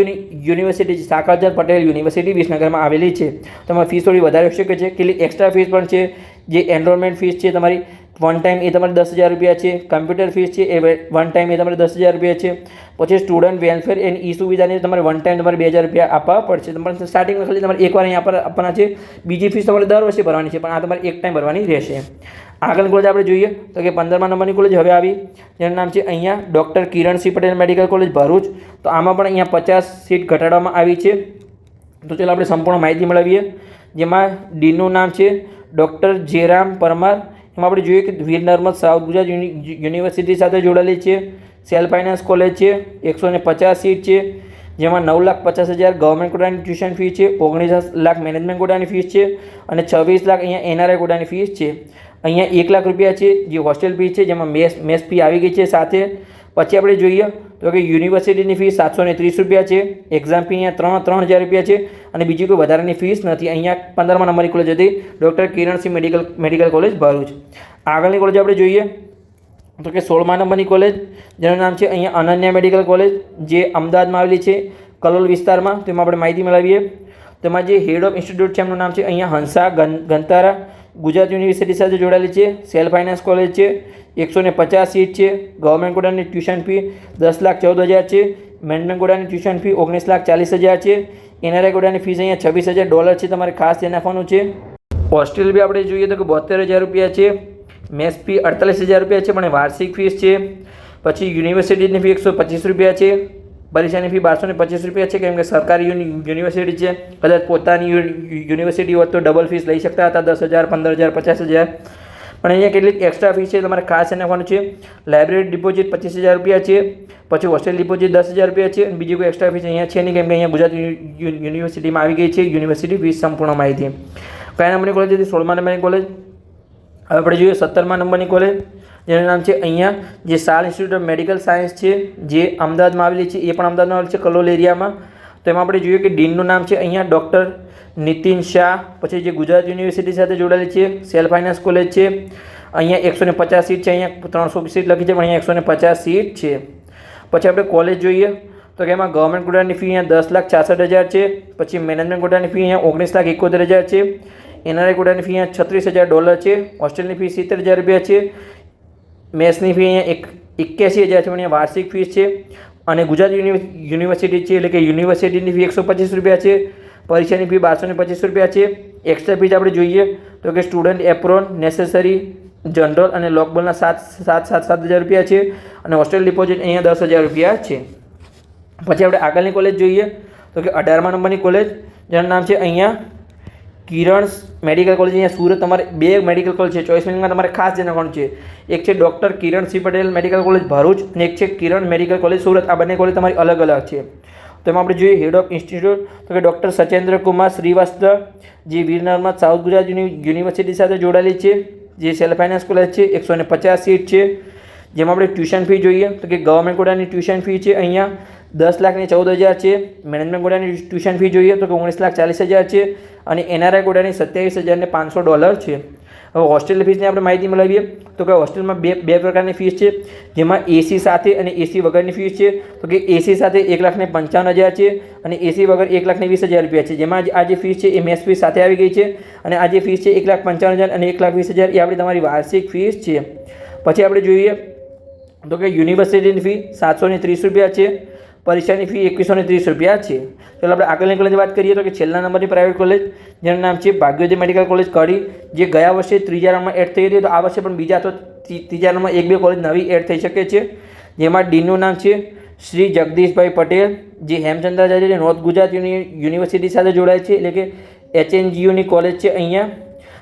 યુનિવર્સિટી સાંકળચંદ પટેલ યુનિવર્સિટી વિસનગરમાં આવેલી છે. તમારી ફીસ થોડી વધારે હોઈ શકે છે. કેટલીક એક્સ્ટ્રા ફીસ પણ છે, જે એનરોલમેન્ટ ફીસ છે તમારી વન ટાઈમ એ તમારે 10,000 રૂપિયા છે. કમ્પ્યુટર ફીસ છે એ વન ટાઈમ એ તમારે 10,000 રૂપિયા છે. પછી સ્ટુડન્ટ વેલફેર એન્ડ ઈ સુવિધાની તમારે વન ટાઈમ તમારે 2,000 રૂપિયા આપવા પડશે. તમારે સ્ટાર્ટિંગમાં ખાલી તમારે એકવાર અહીંયા પર આપવાના છે. બીજી ફીસ તમારે દર વર્ષે ભરવાની છે, પણ આ તમારે એક ટાઈમ ભરવાની રહેશે. આગળની કોલેજ આપણે જોઈએ તો કે 15મા નંબરની કોલેજ હવે આવી, જેનું નામ છે અહીંયા doctor Kiransinh Patel medical college Bharuch. તો આમાં પણ અહીંયા 50 સીટ ઘટાડવામાં આવી છે. તો ચાલો આપણે સંપૂર્ણ માહિતી મેળવીએ. જેમાં ડીનનું નામ છે ડૉક્ટર જેરામ પરમાર. એમાં આપણે જોઈએ કે વીર નર્મદ સાઉથ ગુજરાત યુનિવર્સિટી સાથે જોડાયેલી છે. સેલ્ફ ફાઇનાન્સ કોલેજ છે. 150 સીટ છે, જેમાં 9,50,000 ગવર્મેન્ટ કોટાની ટ્યુશન ફી છે, 19 લાખ મેનેજમેન્ટ કોટાની ફીસ છે, અને 26 લાખ અહીંયા એનઆરઆઈ કોટાની ફીસ છે. અહીંયા 1 લાખ રૂપિયા છે જે હોસ્ટેલ ફી છે, જેમાં મેસ ફી આવી ગઈ છે સાથે. પછી આપણે જોઈએ તો કે યુનિવર્સિટીની ફીસ 730 રૂપિયા છે. એક્ઝામ ફી અહીંયા 3,000 રૂપિયા છે, અને બીજી કોઈ વધારાની ફીસ નથી. અહીંયા 15મા નંબરની કોલેજ હતી doctor Kiransinh medical college Bharuch. આગળની કોલેજ આપણે જોઈએ તો કે 16મા નંબરની કોલેજ, જેનું નામ છે અહીંયા અનન્યા મેડિકલ કોલેજ, જે અમદાવાદમાં આવેલી છે કલોલ વિસ્તારમાં. તેમાં આપણે માહિતી મેળવીએ. તેમાં જે હેડ ઓફ ઇન્સ્ટિટ્યૂટ છે એમનું નામ છે અહીંયા હંસા ગંતારા, ગુજરાત યુનિવર્સિટી સાથે જોડાયેલી છે. સેલ્ફ ફાઇનાન્સ કોલેજ છે. 150 સીટ છે. ગવર્મેન્ટ કોટાની ટ્યુશન ફી 10,14,000 છે. મેનેજમેન્ટ કોટાની ટ્યુશન ફી 19,40,000 છે. એનઆરઆઈ કોટાની ફીસ અહીંયા $26,000 છે. તમારે ખાસ ધ્યાન રાખવાનું છે. હોસ્ટેલ બી આપણે જોઈએ તો કે 72,000 રૂપિયા છે. મેસ ફી 48,000 રૂપિયા છે, પણ વાર્ષિક ફીસ છે. પછી યુનિવર્સિટીની ફી 125 રૂપિયા છે. પરીક્ષાની ફી 1225 રૂપિયા છે, કેમ કે સરકારી યુનિવર્સિટી છે. કદાચ પોતાની યુનિવર્સિટી હોત તો ડબલ ફીસ લઈ શકતા હતા, 10,000, 15,000, 50,000. પણ અહીંયા કેટલીક એક્સ્ટ્રા ફીસ છે, તમારે ખાસ નાખવાનું છે. લાઇબ્રેરી ડિપોઝિટ 25,000 રૂપિયા છે. પછી હોસ્ટેલ ડિપોઝિટ 10,000 રૂપિયા છે, અને બીજી કોઈ એક્સ્ટ્રા ફીસ અહીંયા છે નહીં, કેમ કે અહીંયા ગુજરાત યુનિવર્સિટીમાં આવી ગઈ છે યુનિવર્સિટી ફીસ સંપૂર્ણ માહિતી. કયા નંબરની કોલેજ હતી? 16મા નંબરની કોલેજ. હવે આપણે જોઈએ 17મા નંબરની કોલેજ, જેનું નામ છે અહીંયા જે શાલ ઇન્સ્ટિટ્યૂટ ઓફ મેડિકલ સાયન્સ છે, જે અમદાવાદમાં આવેલી છે. એ પણ અમદાવાદમાં આવેલી છે કલોલ એરિયામાં. તો એમાં આપણે જોઈએ કે ડીનનું નામ છે અહીંયા ડૉક્ટર નીતિન શાહ. પછી જે ગુજરાત યુનિવર્સિટી સાથે જોડાયેલી છે. સેલ્ફ ફાઇનાન્સ કોલેજ છે. અહીંયા 150 સીટ છે. અહીંયા 300 સીટ લખી છે, પણ અહીંયા 150 સીટ છે. પછી આપણે કોલેજ જોઈએ તો કે એમાં ગવર્મેન્ટ કોટાની ફી અહીંયા 10,66,000 છે. પછી મેનેજમેન્ટ કોટાની ફી અહીંયા 19,71,000 છે. એનઆરઆઈ કોટાની ફી અહીંયા $36,000 છે. હોસ્ટેલની ફી 70,000 રૂપિયા છે. મેસની ફી અહીંયા 81,000 છે, પણ અહીંયા વાર્ષિક ફીસ છે. અને ગુજરાત યુનિવર્સિટી છે, એટલે કે યુનિવર્સિટીની ફી 125 રૂપિયા છે. પરીક્ષાની ફી 1225 રૂપિયા છે. એક્સ્ટ્રા ફીસ આપણે જોઈએ તો કે સ્ટુડન્ટ એપ્રોન, નેસેસરી, જનરલ અને લોકબોલના 7,000 રૂપિયા છે. અને હોસ્ટેલ ડિપોઝિટ અહીંયા 10,000 રૂપિયા છે. પછી આપણે આગળની કોલેજ જોઈએ તો કે 18મા નંબરની કોલેજ, જેનું નામ છે અહીંયા કિરણ મેડિકલ કોલેજ. અહીંયા સુરત તમારે 2 મેડિકલ કોલેજ છે. ચોઈસ મિનિંગમાં તમારે ખાસ ધ્યાન રાખવાનું છે. એક છે doctor Kiransinh Patel medical college Bharuch, અને એક છે કિરણ મેડિકલ કોલેજ સુરત. આ બંને કોલેજ તમારી અલગ અલગ છે. તો એમાં આપણે જોઈએ હેડ ઓફ ઇન્સ્ટિટ્યૂટ તો કે ડૉક્ટર સચેન્દ્ર કુમાર શ્રીવાસ્તવ, જે વીર નર્મદ સાઉથ ગુજરાત યુનિવર્સિટી સાથે જોડાયેલી છે. જે સેલ્ફ ફાઇનાન્સ કોલેજ છે. 150 સીટ છે. જેમાં આપણે ટ્યુશન ફી જોઈએ તો કે ગવર્મેન્ટ કોટાની ટ્યુશન ફી છે અહીંયા 10,14,000 છે. મેનેજમેન્ટ કોટાની ટ્યુશન ફી જોઈએ તો કે 19,40,000 છે. અને એનઆરઆઈ કોટાની $27,500 છે. હવે હોસ્ટેલ ફીસની આપણે માહિતી મેળવીએ તો કે હોસ્ટેલમાં બે પ્રકારની ફીસ છે, જેમાં એસી સાથે અને એસી વગરની ફીસ છે. તો કે એસી સાથે 1,55,000 છે, અને એસી વગર 1,20,000 રૂપિયા છે. જેમાં આ જે ફીસ છે એ મેસ ફીસ સાથે આવી ગઈ છે, અને આ જે ફીસ છે 1,55,000 અને 1,20,000 એ આપણી તમારી વાર્ષિક ફીસ છે. પછી આપણે જોઈએ તો કે યુનિવર્સિટીની ફી 730 રૂપિયા છે. પરીક્ષાની ફી 2,130 રૂપિયા છે. ચાલો આપણે આગળની કોલેજની વાત કરીએ તો કે છેલ્લા નંબરની પ્રાઇવેટ કોલેજ, જેનું નામ છે ભાગ્યોદય મેડિકલ કોલેજ કડી, જે ગયા વર્ષે 3જા રાઉન્ડમાં એડ થઈ હતી. તો આ વર્ષે પણ બીજા તો 3જા રાઉન્ડમાં 1-2 કોલેજ નવી એડ થઈ શકે છે. જેમાં ડીનનું નામ છે શ્રી જગદીશભાઈ પટેલ, જે હેમચંદ્રાચાર્ય નોર્થ ગુજરાત યુનિવર્સિટી સાથે જોડાય છે, એટલે કે HNGUની કોલેજ છે અહીંયા.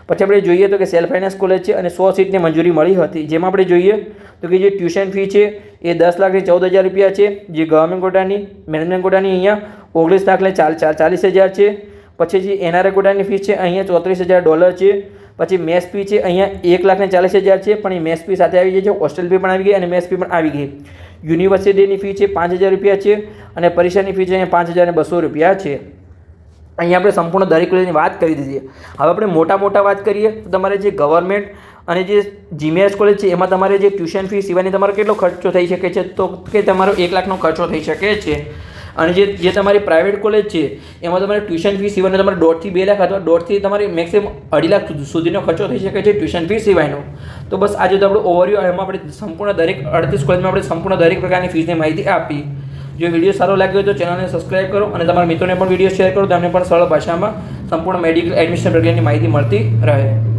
પછી આપણે જોઈએ તો કે સેલ્ફ ફાઇનાન્સ કોલેજ છે અને 100 સીટની મંજૂરી મળી હતી. જેમાં આપણે જોઈએ તો કે જે ટ્યુશન ફી છે એ 10,14,000 રૂપિયા છે, જે ગવર્મેન્ટ કોટાની મેનેજમેન્ટ કોટાની અહીંયા 19,40,000 છે. પછી જે NRI કોટાની ફી છે અહીંયા $34,000 છે. પછી મેસ ફી છે અહીંયા 1,40,000 છે, પણ એ મેસ ફી સાથે આવી જાય છે, હોસ્ટેલ ફી પણ આવી ગઈ અને મેસ ફી પણ આવી ગઈ. યુનિવર્સિટીની ફી છે 5,000 રૂપિયા છે અને પરીક્ષાની ફી છે અહીંયા 5,200 રૂપિયા છે. અહીંયા આપણે સંપૂર્ણ દરેક કોલેજની વાત કરી દીધી. હવે આપણે મોટા વાત કરીએ તો તમારે જે ગવર્મેન્ટ અને જે GMS કોલેજ છે એમાં તમારે જે ટ્યુશન ફી સિવાયની તમારો કેટલો ખર્ચો થઈ શકે છે, તો કે તમારો 1 લાખનો ખર્ચો થઈ શકે છે. અને જે તમારી પ્રાઇવેટ કોલેજ છે એમાં તમારે ટ્યુશન ફી સિવાયનો તમારે 1.5 થી 2 લાખ અથવા 1.5 થી તમારે મેક્સિમમ 2.5 લાખ સુધીનો ખર્ચો થઈ શકે છે ટ્યુશન ફી સિવાયનો. તો બસ આજે તો આપણું ઓવરવ્યૂ, એમાં આપણે સંપૂર્ણ દરેક 38 કોલેજમાં આપણે સંપૂર્ણ દરેક પ્રકારની ફીસની માહિતી આપી. જો વિડીયો સારો લાગ્યો હોય તો ચેનલને સબસ્ક્રાઇબ કરો અને તમારા મિત્રોને પણ વિડીયો શેર કરો, તમને પણ સરળ ભાષામાં સંપૂર્ણ મેડિકલ એડમિશન પ્રક્રિયાની માહિતી મળતી રહે.